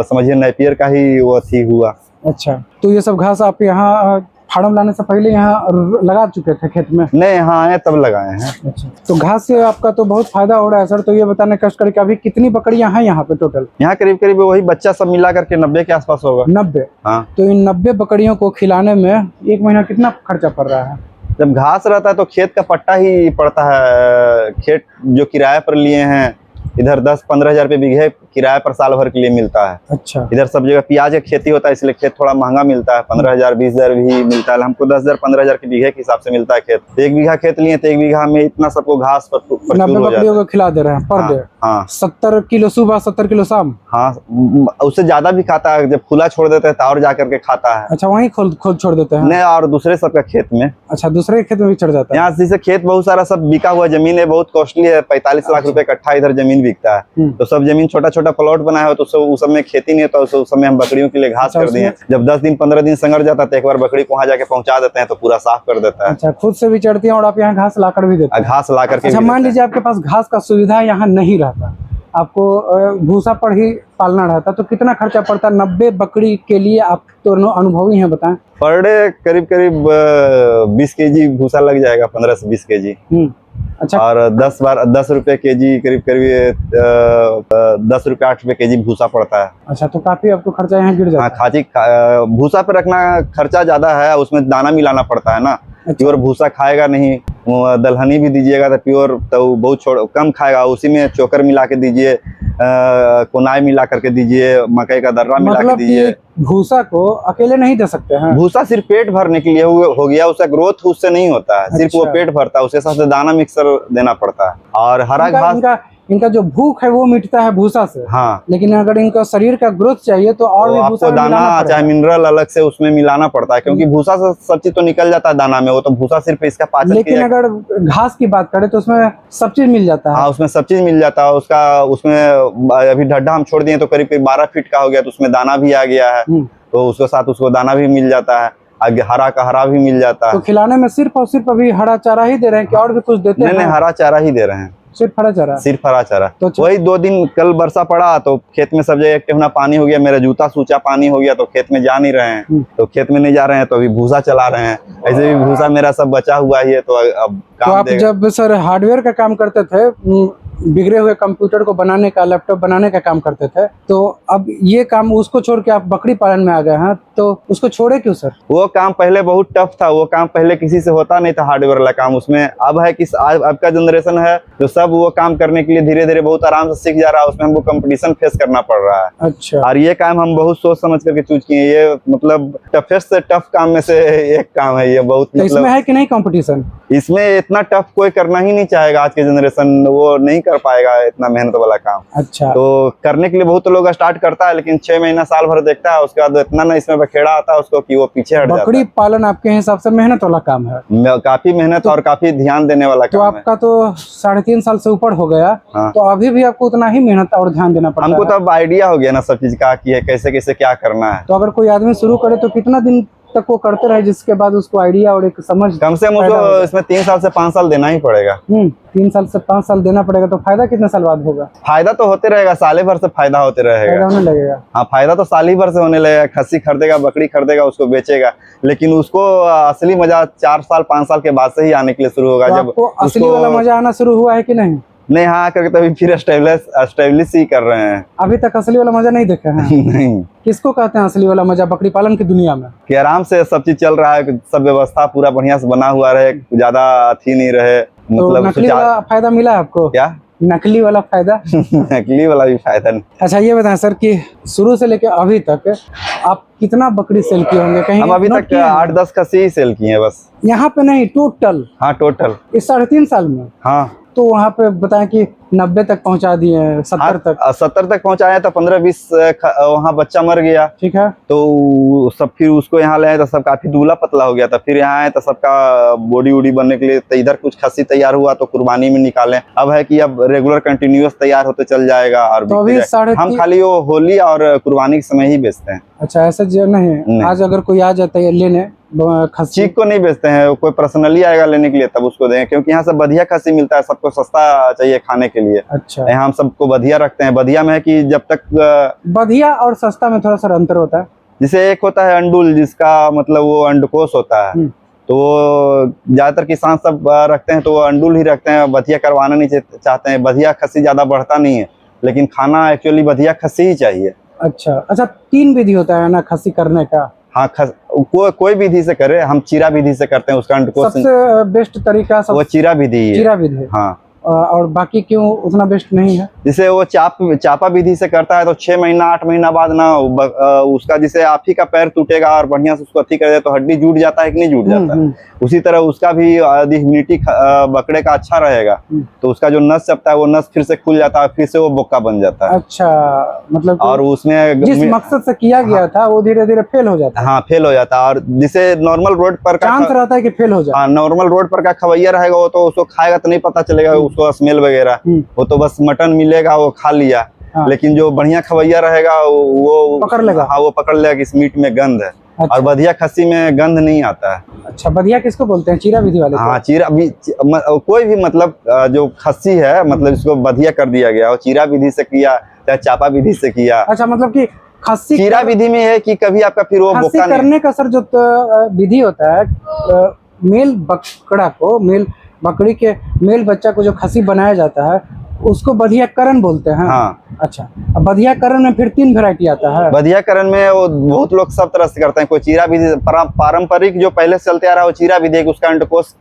समझिए नेपियर का ही वो थी हुआ। अच्छा, तो ये सब घास आप यहाँ फार्म लाने से पहले यहाँ लगा चुके थे खेत में? नहीं, यहाँ आए तब लगाए हैं। अच्छा, तो घास से आपका तो बहुत फायदा हो रहा है सर। तो ये बताने कष्ट करके अभी कितनी बकरियां हैं यहाँ पे टोटल? यहाँ करीब करीब वही बच्चा सब मिला करके 90 के आसपास होगा। 90? हाँ। तो इन 90 बकरियों को खिलाने में एक महीना कितना खर्चा पड़ रहा है? जब घास रहता है तो खेत का पट्टा ही पड़ता है। खेत जो किराए पर लिए हैं, इधर 10-15 हजार रुपये बीघे किराए पर साल भर के लिए मिलता है। अच्छा। इधर सब जगह प्याज का खेती होता है, इसलिए खेत थोड़ा महंगा मिलता है। 15,000 20,000 भी मिलता है। हमको 10,000 15,000 के बीघे के हिसाब से मिलता है खेत। 1 बीघा खेत लिए तो 1 बीघा में इतना सबको घास पर 90 बकरियों को खिला दे रहे हैं पर डे? हाँ, 70 किलो सुबह 70 किलो शाम? हाँ, उससे ज्यादा भी खाता है। जब खुला छोड़ देते हैं तो और जा करके खाता है। अच्छा, वहीं खोद छोड़ देते हैं? नहीं, और दूसरे सबका खेत में। अच्छा, दूसरे खेत में भी चढ़ जाता है? यहाँ जैसे खेत बहुत सारा सब बिका हुआ जमीन है, बहुत कॉस्टली है, 45 लाख रुपए कट्ठा इधर जमीन बिकता है। तो सब जमीन छोटा छोटा प्लॉट बनाया हो, तो उस सब में खेती नहीं होता, उस समय हम बकरियों के लिए घास कर दिए। जब 10 दिन 15 दिन संगर जाता है तो एक बार बकरी को वहाँ जाके पहुंचा देते हैं, तो पूरा साफ कर देता है। अच्छा, खुद से भी चढ़ती है और आप यहाँ घास लाकर भी देते हैं? घास ला करके। अच्छा, मान लीजिए आपके पास घास का सुविधा यहाँ नहीं रहता, आपको भूसा पर ही पालना रहता, तो कितना खर्चा पड़ता? 90 बकरी के लिए आप तो अनुभवी हैं, बताएं। पर डे करीब करीब 20 केजी भूसा लग जाएगा, 15 से 20 केजी। अच्छा। और 10 रुपए केजी, करीब करीब 10 रुपए 8 रुपए केजी भूसा पड़ता है। अच्छा, तो काफी आपको खर्चा यहाँ गिर जाता है। हाँ, भूसा पे रखना खर्चा ज्यादा है, उसमें दाना मिलाना पड़ता है ना। प्योर भूसा खाएगा नहीं, दलहनी भी दीजिएगा तो प्योर तो बहुत कम खाएगा। उसी में चोकर मिला के दीजिए, कोनाई मिला करके दीजिए, मकई का दर्रा मिला के दीजिए। मतलब भूसा को अकेले नहीं दे सकते हैं? भूसा सिर्फ पेट भरने के लिए हो गया, उसका ग्रोथ उससे नहीं होता है। सिर्फ वो पेट भरता है, उसके साथ दाना मिक्सर देना पड़ता है। और हरा घास, इनका जो भूख है वो मिटता है भूसा से। हाँ, लेकिन अगर इनका शरीर का ग्रोथ चाहिए तो और भी भूसा आपको दाना चाहे मिनरल अलग से उसमें मिलाना पड़ता है, क्योंकि भूसा से सब चीज तो निकल जाता है दाना में, वो तो भूसा सिर्फ इसका पाचन। लेकिन अगर घास की बात करें तो उसमें सब चीज मिल जाता है। हाँ, उसमें सब चीज मिल जाता है। उसमें अभी ढड्ढा हम छोड़ दिए तो करीब 12 फीट का हो गया, तो उसमें दाना भी आ गया है, तो उसके साथ उसको दाना भी मिल जाता है, आगे हरा का हरा भी मिल जाता है। तो खिलाने में सिर्फ और सिर्फ अभी हरा चारा ही दे रहे हैं कि और भी कुछ देते हैं? नहीं, हरा चारा ही दे रहे हैं, सिर्फ हरा चारा? सिर्फ हरा चारा। तो वही 2 दिन कल बरसा पड़ा तो खेत में सब जगह एक टेहुना पानी हो गया, मेरा जूता सूचा पानी हो गया, तो खेत में जा नहीं रहे हैं। तो खेत में नहीं जा रहे हैं तो अभी भूसा चला रहे हैं। ऐसे भी भूसा मेरा सब बचा हुआ ही है, तो अब काम आप जब सर हार्डवेयर का काम करते थे बिगड़े हुए कंप्यूटर को बनाने का, लैपटॉप बनाने का काम करते थे, तो अब ये काम उसको छोड़ के आप बकरी पालन में आ गए हैं, तो उसको छोड़े क्यों सर? वो काम पहले बहुत टफ था, वो काम पहले किसी से होता नहीं था, हार्डवेयर वाला काम। उसमें अब है कि अब का जनरेशन है जो सब वो काम करने के लिए धीरे धीरे बहुत आराम से सीख जा रहा है। उसमें हमको कंपटीशन फेस करना पड़ रहा है। अच्छा। और ये काम हम बहुत सोच समझ करके चूज किए। ये मतलब टफेस्ट से टफ काम में से एक काम है ये। बहुत तो इसमें है कि नहीं कंपटीशन? इसमें इतना टफ कोई करना ही नहीं चाहेगा। आज के जनरेशन वो नहीं कर पाएगा इतना मेहनत वाला काम। अच्छा। तो करने के लिए बहुत लोग स्टार्ट करता है, लेकिन 6 महीना साल भर देखता है, उसके बाद इतना ना इसमें बखेड़ा आता है उसको कि वो पीछे हट जाता है। बकरी पालन आपके हिसाब से मेहनत वाला काम है? काफी मेहनत और काफी ध्यान देने वाला तो काम है। आपका तो 3.5 साल से ऊपर हो गया। हाँ। तो अभी भी आपको उतना ही मेहनत और ध्यान देना पड़ता हमको है? तो अब आइडिया हो गया ना सब चीज का कि कैसे कैसे क्या करना है। तो अगर कोई आदमी शुरू करे तो कितना दिन तक वो करते रहे जिसके बाद उसको आइडिया और एक समझ? कम से कम उसको इसमें 3 साल से 5 साल देना ही पड़ेगा। 3 साल से 5 साल देना पड़ेगा। तो फायदा कितने साल बाद होगा? फायदा तो होते रहेगा, साले भर से फायदा होते फायदा रहेगा। होने लगेगा? हाँ, फायदा तो साल ही भर से होने लगेगा। खस्सी खरीदेगा, बकरी खरीदेगा, उसको बेचेगा, लेकिन उसको असली मजा 4 साल 5 साल के बाद से ही आने के लिए शुरू होगा। तो जब आपको असली वाला मजा आना शुरू हुआ है कि नहीं? नहीं, हाँ करके तभी फिर एस्टेब्लिश ही कर रहे हैं। अभी तक असली वाला मजा नहीं देखे हैं? नहीं। किसको कहते हैं असली वाला मजा बकरी पालन की दुनिया में? कि आराम से सब चीज चल रहा है, सब व्यवस्था पूरा बढ़िया से बना हुआ रहे, ज्यादा अथी नहीं रहे। तो मतलब नकली वाला फायदा मिला आपको? क्या? नकली वाला फायदा? नकली वाला भी फायदा नहीं। अच्छा, ये बताएं सर कि शुरू से लेकर अभी तक आप कितना बकरी सेल किए होंगे? कहीं हम अभी नोट तक किए हैं? 8-10 खस्सी ही सेल किए हैं बस। यहाँ पे नहीं, टोटल? हाँ, टोटल। इस 3.5 साल में? हाँ। तो वहाँ पे बताएं कि 90 तक पहुँचा दिए, 70 तक? 70 तक पहुंचाया तो 15-20 वहाँ बच्चा मर गया। ठीक है। तो सब फिर उसको यहाँ ले आए तो सब काफी दूल्हा पतला हो गया था। फिर यहाँ आए तो सबका बॉडी वूडी बनने के लिए तो इधर कुछ खस्सी तैयार हुआ तो कुर्बानी में निकाले। अब है कि अब रेगुलर कंटिन्यूअस तैयार होते चल जाएगा। और तो अभी हम खाली वो होली और कुर्बानी के समय ही बेचते हैं। अच्छा, ऐसा जो नहीं। आज अगर कोई आ जाता है लेने खस्सी चीक को नहीं बेचते हैं, कोई पर्सनली आएगा लेने के लिए तब उसको देंगे, क्योंकि यहाँ से बढ़िया खस्सी मिलता है। सबको सस्ता चाहिए खाने के लिए। अच्छा। यहाँ हम सबको बढ़िया रखते हैं। बढ़िया में है कि जब तक बढ़िया और सस्ता में थोड़ा सा अंतर होता है। जैसे एक होता है अंडुल, जिसका मतलब वो अंडकोश होता है, तो वो ज्यादातर किसान सब रखते हैं तो वो अंडुल ही रखते हैं। बढ़िया करवाना नहीं चाहते हैं। बढ़िया खस्सी ज्यादा बढ़ता नहीं है, लेकिन खाना एक्चुअली बढ़िया खस्सी ही चाहिए। अच्छा अच्छा, 3 विधि होता है ना खस्सी करने का? हाँ, कोई विधि से करे। हम चीरा विधि से करते हैं। उसका अंडकोश सबसे बेस्ट तरीका वो चीरा विधि है। चीरा विधि? हाँ। और बाकी क्यों उतना बेस्ट नहीं है? जैसे वो चापा विधि से करता है तो 6 महीना 8 महीना बाद ना उसका जैसे आप ही का पैर टूटेगा और बढ़िया से उसको अथी कर दे तो हड्डी जुट जाता है कि नहीं जुट जाता है। उसी तरह उसका भी यदि इम्यूनिटी बकरे का अच्छा रहेगा तो उसका जो नस चपता है वो नस फिर से खुल जाता है, फिर से वो बोका बन जाता है। अच्छा, मतलब और उसमें जिस मकसद से किया गया था वो धीरे धीरे फेल हो जाता है। हाँ, फेल हो जाता है। और जिसे नॉर्मल रोड पर का चांस रहता है कि फेल हो जाए। हाँ, नॉर्मल रोड पर का खवैया रहेगा वो तो उसको खाएगा तो नहीं पता चलेगा उसको स्मेल वगैरह। वो तो बस मटन मिलेगा वो खा लिया। हाँ। लेकिन जो बढ़िया खवैया रहेगा वो पकड़ लेगा। हाँ, वो पकड़ लेगा कि इस मीट में गंध है। अच्छा। और बढ़िया खस्सी में गंध नहीं आता है। अच्छा, बढ़िया किसको बोलते हैं? चीरा विधि वाले? हाँ, चीरा भी कोई भी मतलब जो खस्सी है, मतलब इसको बढ़िया कर दिया गया हो। चीरा विधि से किया चाहे चापा विधि से किया। अच्छा, मतलब कि खस्सी चीरा विधि में है कि कभी आपका फिर वो बोका नहीं। करने का सर जो विधि होता है, मेल बकरा को, मेल बकरी के मेल बच्चा को जो खस्सी बनाया जाता है उसको बधियाकरण बोलते हैं। हाँ। अच्छा, अब बधियाकरण में फिर 3 वैरायटी आता है। बधियाकरण में वो बहुत लोग सब तरह से करते हैं। कोई चीरा विधि पारंपरिक जो पहले से चलते आ रहा है वो चीरा विधि, उसका अंडकोश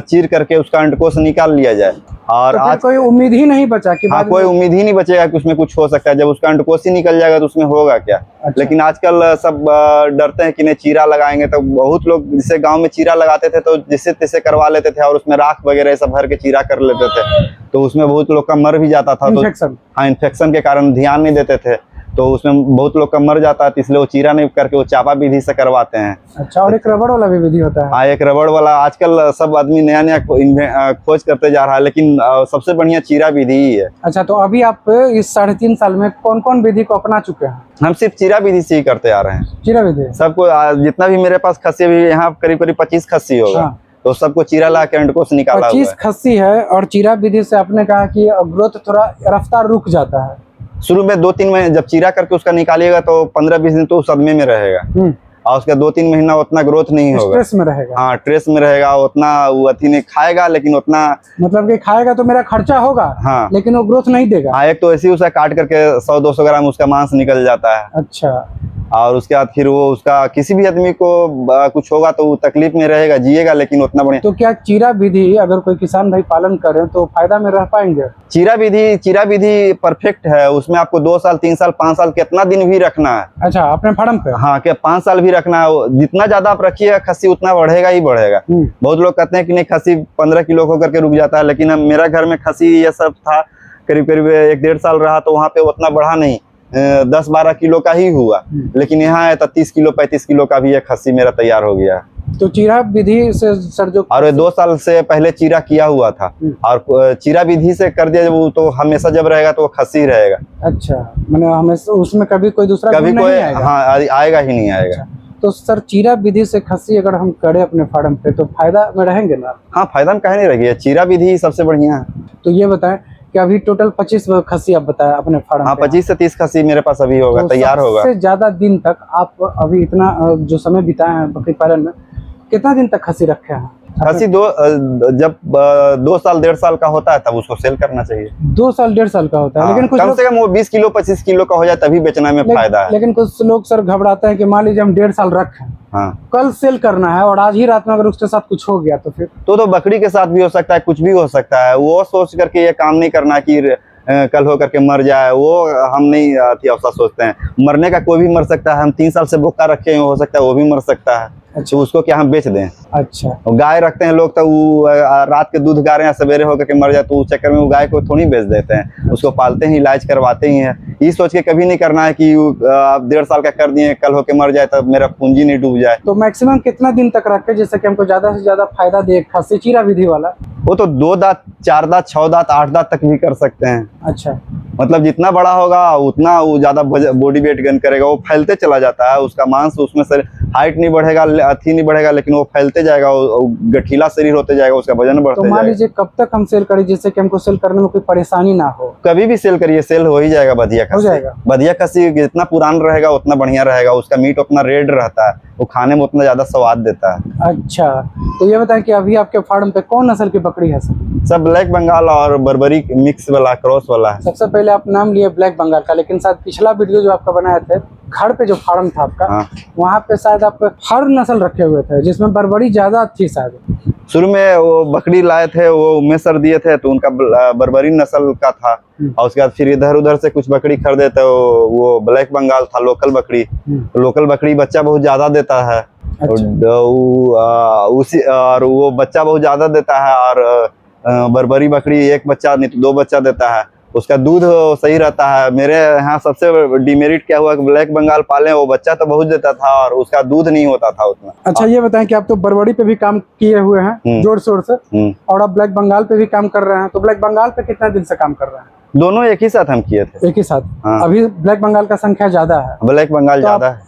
चीर करके उसका अंडकोश निकाल लिया जाए। और तो आज कोई उम्मीद ही नहीं बचा कि हाँ, कोई उम्मीद ही नहीं बचेगा कि उसमें कुछ हो सकता है। जब उसका अंडकोश ही निकल जाएगा तो उसमें होगा क्या। अच्छा। लेकिन आजकल सब डरते हैं कि नहीं चीरा लगाएंगे, तो बहुत लोग जैसे गांव में चीरा लगाते थे तो जिससे तैसे करवा लेते थे और उसमें राख वगैरह सब भर के चीरा कर लेते थे, तो उसमें बहुत लोग का मर भी जाता था। इन्फेक्शन। हाँ, इन्फेक्शन के कारण ध्यान नहीं देते थे तो उसमें बहुत लोग का मर जाता है, इसलिए वो चीरा नहीं करके वो चापा विधि से करवाते हैं। अच्छा, और एक रबड़ वाला भी विधि होता है? हाँ, एक रबड़ वाला आजकल सब आदमी नया नया खोज करते जा रहा है, लेकिन सबसे बढ़िया चीरा विधि ही है। अच्छा, तो अभी आप इस 3.5 साल में कौन कौन विधि को अपना चुके हैं? हम सिर्फ चीरा विधि से ही करते आ रहे हैं। चीरा विधि सबको जितना भी मेरे पास खस्सी भी यहाँ करीब 25 खस्सी होगा। हाँ। तो सबको चीरा ला के अंडकोश निकाला हुआ 25 है। खस्सी है और चीरा विधि से आपने कहा कि ग्रोथ थोड़ा रफ्तार रुक जाता है। शुरू में 2-3 महीने जब चीरा करके उसका निकालिएगा तो 15-20 दिन तो उस सदमे में रहेगा। और उसका 2-3 महीना उतना ग्रोथ नहीं होगा, स्ट्रेस में रहेगा। हाँ ट्रेस में रहेगा, उतना वो अथी नहीं खाएगा, लेकिन उतना मतलब कि खाएगा तो मेरा खर्चा होगा, हाँ लेकिन वो ग्रोथ नहीं देगा। हाँ, एक तो ऐसे ही उसे काट करके 100-200 ग्राम उसका मांस निकल जाता है, अच्छा, और उसके बाद फिर वो उसका किसी भी आदमी को कुछ होगा तो वो तकलीफ में रहेगा, जिएगा लेकिन उतना बढ़िया। तो क्या चीरा विधि अगर कोई किसान भाई पालन करे तो फायदा में रह पाएंगे? चीरा विधि परफेक्ट है, उसमें आपको 2 साल 3 साल 5 साल कितना दिन भी रखना है। अच्छा, अपने फार्म पे? हाँ, क्या 5 साल भी रखना है, जितना ज्यादा आप रखिएगा खस्सी उतना बढ़ेगा ही बढ़ेगा। बहुत लोग कहते हैं कि नहीं खस्सी 15 किलो होकर के रुक जाता है, लेकिन अब मेरा घर में खस्सी ये सब था, करीब करीब 1-1.5 साल रहा तो वहाँ पे उतना बढ़ा नहीं, 10-12 किलो का ही हुआ, लेकिन यहाँ है तो 30 किलो 35 किलो का भी एक खस्सी मेरा तैयार हो गया। तो चीरा विधि से सर जो, और 2 साल से पहले चीरा किया हुआ था, और चीरा विधि से कर दिया वो तो हमेशा जब रहेगा तो वो खस्सी रहेगा। अच्छा, मैंने हमेशा उसमें कभी कोई दूसरा कभी गुण कोई नहीं आएगा? हाँ आएगा ही नहीं आएगा। अच्छा, तो सर चीरा विधि से खस्सी अगर हम करें अपने फार्म पे तो फायदा में रहेंगे ना? हाँ, फायदा में कहीं नहीं रहेगी, चीरा विधि सबसे बढ़िया है। तो ये बताएं कि अभी टोटल 25 खस्सी आप बताया अपने फार्म हाँ, पे? 25 से 30 खस्सी मेरे पास अभी होगा, तो तैयार होगा। सबसे ज्यादा दिन तक आप अभी इतना जो समय बिताए हैं बकरी पालन में, कितना दिन तक खस्सी रखे हैं? खस्सी जब 2 साल 1.5 साल का होता है तब उसको सेल करना चाहिए। 2 साल 1.5 साल का होता है, लेकिन कुछ कम से कम वो 20 किलो 25 किलो का हो जाए तभी बेचने में फायदा है। लेकिन कुछ लोग सर घबराते हैं कि मान लीजिए हम 1.5 साल रखें, हाँ, कल सेल करना है और आज ही रात में अगर उसके साथ कुछ हो गया तो फिर? तो बकरी के साथ भी हो सकता है, कुछ भी हो सकता है। वो सोच करके ये काम नहीं करना कि कल हो करके मर जाए, वो हम नहीं अवसर सोचते हैं। मरने का कोई भी मर सकता है, हम 3 साल से भूखा रखे हैं, हो सकता है वो भी मर सकता है। अच्छा, उसको क्या हम बेच दें? अच्छा, गाय रखते हैं लोग तो वो रात के दूध गा रहे हैं, सवेरे होकर के मर जाए तो उस चक्कर में वो गाय को थोड़ी बेच देते हैं, उसको पालते हैं, इलाज करवाते ही हैं। ये सोच के कभी नहीं करना है कि 1.5 साल का कर दिए, कल होके मर जाए तब मेरा पूंजी नहीं डूब जाए। तो मैक्सिमम कितना दिन तक रखे जिससे कि हमको ज्यादा से ज्यादा फायदा दे खस्सी चीरा विधि वाला? वो तो 2 दांत 4 दांत 6 दांत 8 दांत तक भी कर सकते हैं। अच्छा, मतलब जितना बड़ा होगा उतना वो ज्यादा बॉडी वेट गेन करेगा, वो फैलते चला जाता है, उसका मांस उसमें से हाइट नहीं बढ़ेगा, अथी नहीं बढ़ेगा, लेकिन वो फैलते जाएगा, गठीला शरीर होते जाएगा, उसका वजन बढ़ते तो मान जाएगा। लीजिए कब तक हम सेल करें जिससे कि हमको सेल करने में कोई परेशानी ना हो? कभी भी सेल करिए, सेल हो ही जाएगा। बढ़िया हो जाएगा। बढ़िया खस्सी जितना पुरान रहेगा उतना बढ़िया रहेगा, उसका मीट उतना रेड रहता है, वो खाने में उतना ज्यादा स्वाद देता है। अच्छा, तो ये बताएं कि अभी आपके फार्म पे कौन नस्ल की बकरी है सर? सब ब्लैक बंगाल और बर्बरी मिक्स वाला, क्रॉस वाला है। सबसे पहले आप नाम लिए ब्लैक बंगाल का, लेकिन शायद पिछला वीडियो जो आपका बनाया थे घर पे जो फार्म था आपका, हाँ। वहाँ पे शायद आप हर नस्ल रखे हुए थे जिसमें बर्बरी ज्यादा थी शायद। शुरू में वो बकरी लाए थे, वो में सर दिए थे तो उनका बर्बरी नस्ल का था, और उसके बाद फिर इधर उधर से कुछ बकरी खरीदे थे, वो ब्लैक बंगाल था, लोकल बकरी। लोकल बकरी बच्चा बहुत ज्यादा देता है। अच्छा। और वो बच्चा बहुत ज्यादा देता है, और बर्बरी बकरी एक बच्चा नहीं तो 2 बच्चा देता है, उसका दूध सही रहता है। मेरे यहाँ सबसे डिमेरिट क्या हुआ कि ब्लैक बंगाल पाले, वो बच्चा तो बहुत देता था और उसका दूध नहीं होता था उतना। अच्छा, ये बताएं कि आप तो बरबड़ी पे भी काम किए हुए हैं जोर शोर से, और आप ब्लैक बंगाल पे भी काम कर रहे हैं, तो ब्लैक बंगाल पे कितना दिन से काम कर रहे हैं? दोनों एक ही साथ हम किए थे। एक ही साथ? हाँ। अभी ब्लैक बंगाल का संख्या ज्यादा है? ब्लैक बंगाल तो ज्यादा है।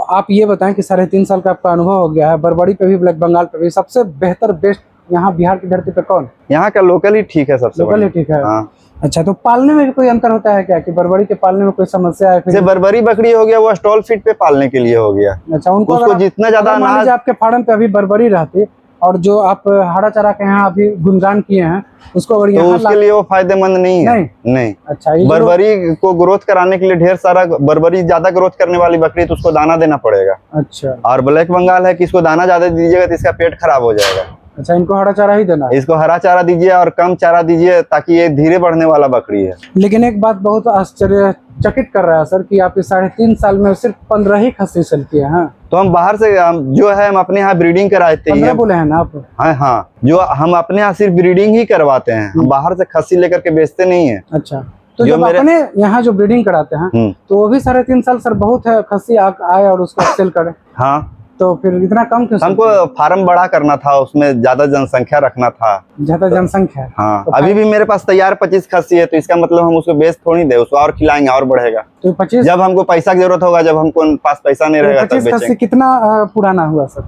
आप ये बताएं कि 3.5 साल का आपका अनुभव हो गया है, बरबड़ी पे भी ब्लैक बंगाल पे भी, सबसे बेहतर बेस्ट यहाँ बिहार की धरती पे कौन? यहाँ का लोकल ही ठीक है, सबसे लोकल ही ठीक है। हाँ। अच्छा, तो पालने में भी कोई अंतर होता है क्या, कि बरबड़ी के पालने में कोई समस्या है? जैसे बर्बरी बकरी हो गया वो स्टॉल फीड पे पालने के लिए हो गया। अच्छा, उनको उसको जितना ज्यादा मान अनाज, लीजिए आपके फार्म पे अभी बरबरी रहती और जो आप हरा चारा के यहाँ अभी गुणगान किए हैं उसको अगर तो यहाँ उसके लिए वो फायदेमंद नहीं है। नहीं। अच्छा, ये बर्बरी को ग्रोथ कराने के लिए ढेर सारा, बर्बरी ज्यादा ग्रोथ करने वाली बकरी तो उसको दाना देना पड़ेगा। अच्छा, और ब्लैक बंगाल है कि इसको दाना ज्यादा दीजिएगा तो इसका पेट खराब हो जाएगा। अच्छा, इनको हरा चारा ही देना है? इसको हरा चारा दीजिए और कम चारा दीजिए, ताकि ये धीरे बढ़ने वाला बकरी है। लेकिन एक बात बहुत आश्चर्यचकित कर रहा है सर कि आप इस 3.5 साल में सिर्फ 15 ही खस्सी सेल किए हैं। तो हम बाहर से जो है हम अपने यहाँ ब्रीडिंग कराते हैं। 15 बोले हैं ना आप? हाँ हाँ, जो हम अपने यहाँ सिर्फ ब्रीडिंग ही करवाते हैं, हम बाहर से खस्सी लेकर के बेचते नहीं है। अच्छा, तो जब अपने यहाँ जो ब्रीडिंग कराते हैं तो वो भी 3.5 साल सर बहुत है, खस्सी आए और उसको सेल करें? हाँ, तो फिर इतना कम क्यों? हमको फार्म बड़ा करना था, उसमें ज्यादा जनसंख्या रखना था। ज्यादा जनसंख्या है? हाँ, तो अभी भी मेरे पास तैयार 25 खस्सी है, तो इसका मतलब हम उसको बेच थोड़ी दे, उसको और खिलाएंगे और बढ़ेगा। तो 25, जब हमको पैसा की जरूरत होगा, जब हमको पास पैसा नहीं रहेगा तब 25 खस्सी बेचेंगे। कितना पुराना हुआ सर?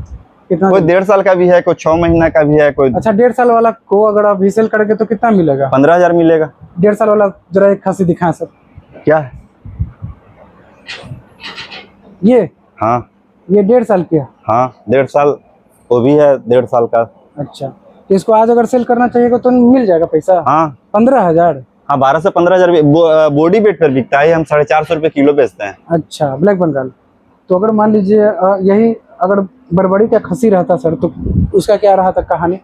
कितना? कोई 1.5 साल का भी है, कोई 6 महीना का भी है, कोई। अच्छा, 1.5 साल वाला को अगर आप सेल करेंगे तो कितना मिलेगा? 15,000 मिलेगा। 1.5 साल वाला जरा एक खस्सी दिखाएं सर। क्या है ये? हाँ, ये 1.5 साल की है। हाँ 1.5 साल, वो भी है 1.5 साल का। अच्छा, तो इसको आज अगर सेल करना चाहिए तो मिल जाएगा पैसा? हाँ 15,000। हाँ 12 से 15 हजार बॉडी वेट पर बिकता है, हम 450 रुपये किलो बेचते हैं। अच्छा, ब्लैक बंगाल। तो अगर मान लीजिए यही अगर बरबड़ी का खसी रहता सर, तो उसका क्या रहा था कहानी?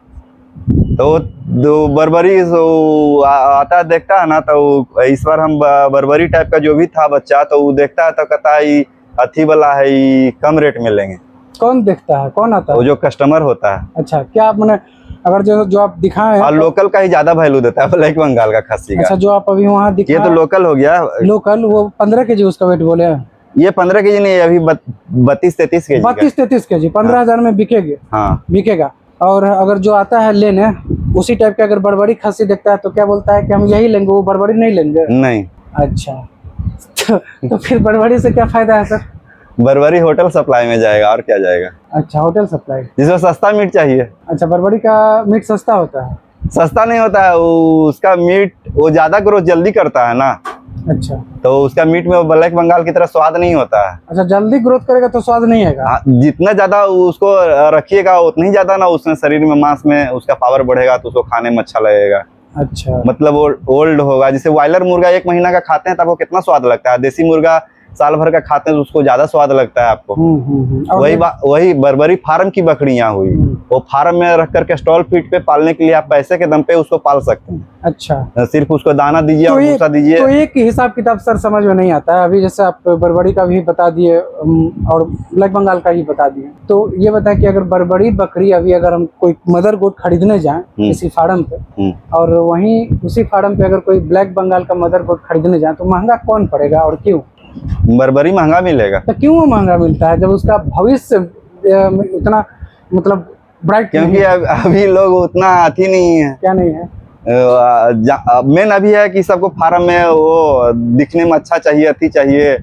तो जो बर्बरी आता है देखता है ना, तो इस बार हम बर्बरी टाइप का जो भी था बच्चा, तो वो देखता है तो कहता है ये अथी वाला है, ये कम रेट में लेंगे। कौन देखता है, कौन आता वो है? जो कस्टमर होता है। अच्छा, क्या आप मैंने अगर जो आप दिखाए और लोकल का ही ज्यादा वैल्यू देता है ब्लैक बंगाल का खस्सी का। अच्छा, जो आप अभी वहाँ ये दिखाए तो लोकल हो गया। लोकल, वो 15 केजी उसका वेट बोले हैं? ये 15 केजी नहीं, अभी 32-33 केजी का। 32-33 केजी 15,000 में बिकेगा? हाँ बिकेगा। और अगर जो आता है लेने उसी टाइप का अगर बरबड़ी खस्सी देखता है तो क्या बोलता है कि हम यही लेंगे, वो बरबड़ी नहीं लेंगे? नहीं। अच्छा, तो फिर बरबड़ी से क्या फायदा है सर? बर्बरी होटल सप्लाई में जाएगा, और क्या जाएगा। अच्छा, होटल सप्लाई। जिसमें सस्ता मीट चाहिए। अच्छा, बरबड़ी का मीट सस्ता होता है? सस्ता नहीं होता है, उसका मीट वो ज्यादा ग्रोथ जल्दी करता है ना, अच्छा। तो उसका मीट में ब्लैक बंगाल की तरह स्वाद नहीं होता है। अच्छा, जल्दी ग्रोथ करेगा तो स्वाद नहीं आएगा? हाँ, जितना ज्यादा उसको रखिएगा उतना ही ज्यादा ना उसमें शरीर में मांस में उसका पावर बढ़ेगा, तो उसको खाने में अच्छा लगेगा। अच्छा, मतलब ओल्ड होगा। जैसे बॉयलर मुर्गा 1 महीना का खाते हैं तब वो कितना स्वाद लगता है, देसी मुर्गा साल भर का खाते हैं तो उसको ज्यादा स्वाद लगता है आपको। वही बर्बरी फार्म की बकरियां हुई, वो फार्म में रख करके स्टॉल फीड पे पालने के लिए आप पैसे के दम पे उसको पाल सकते हैं। अच्छा, सिर्फ उसको दाना दीजिए और भूसा दीजिए। तो एक हिसाब किताब सर समझ में नहीं आता है। अभी जैसे आप बरबड़ी का भी बता दिए और ब्लैक बंगाल का ही बता दिए, तो ये बताएं कि अगर बरबड़ी बकरी अभी अगर हम कोई मदर गोट खरीदने जाएं किसी फार्म पे, और वहीं उसी फार्म पे अगर कोई ब्लैक बंगाल का मदर गोट खरीदने जाए तो महंगा कौन पड़ेगा और क्यों? बर्बरी महंगा मिलेगा। तो क्यों वो महंगा मिलता है जब उसका भविष्य उतना मतलब ब्राइट? क्योंकि अभी लोग उतना अथी नहीं है। क्या नहीं है? मेन अभी है कि सबको फार्म में वो दिखने में अच्छा चाहिए, अथी चाहिए,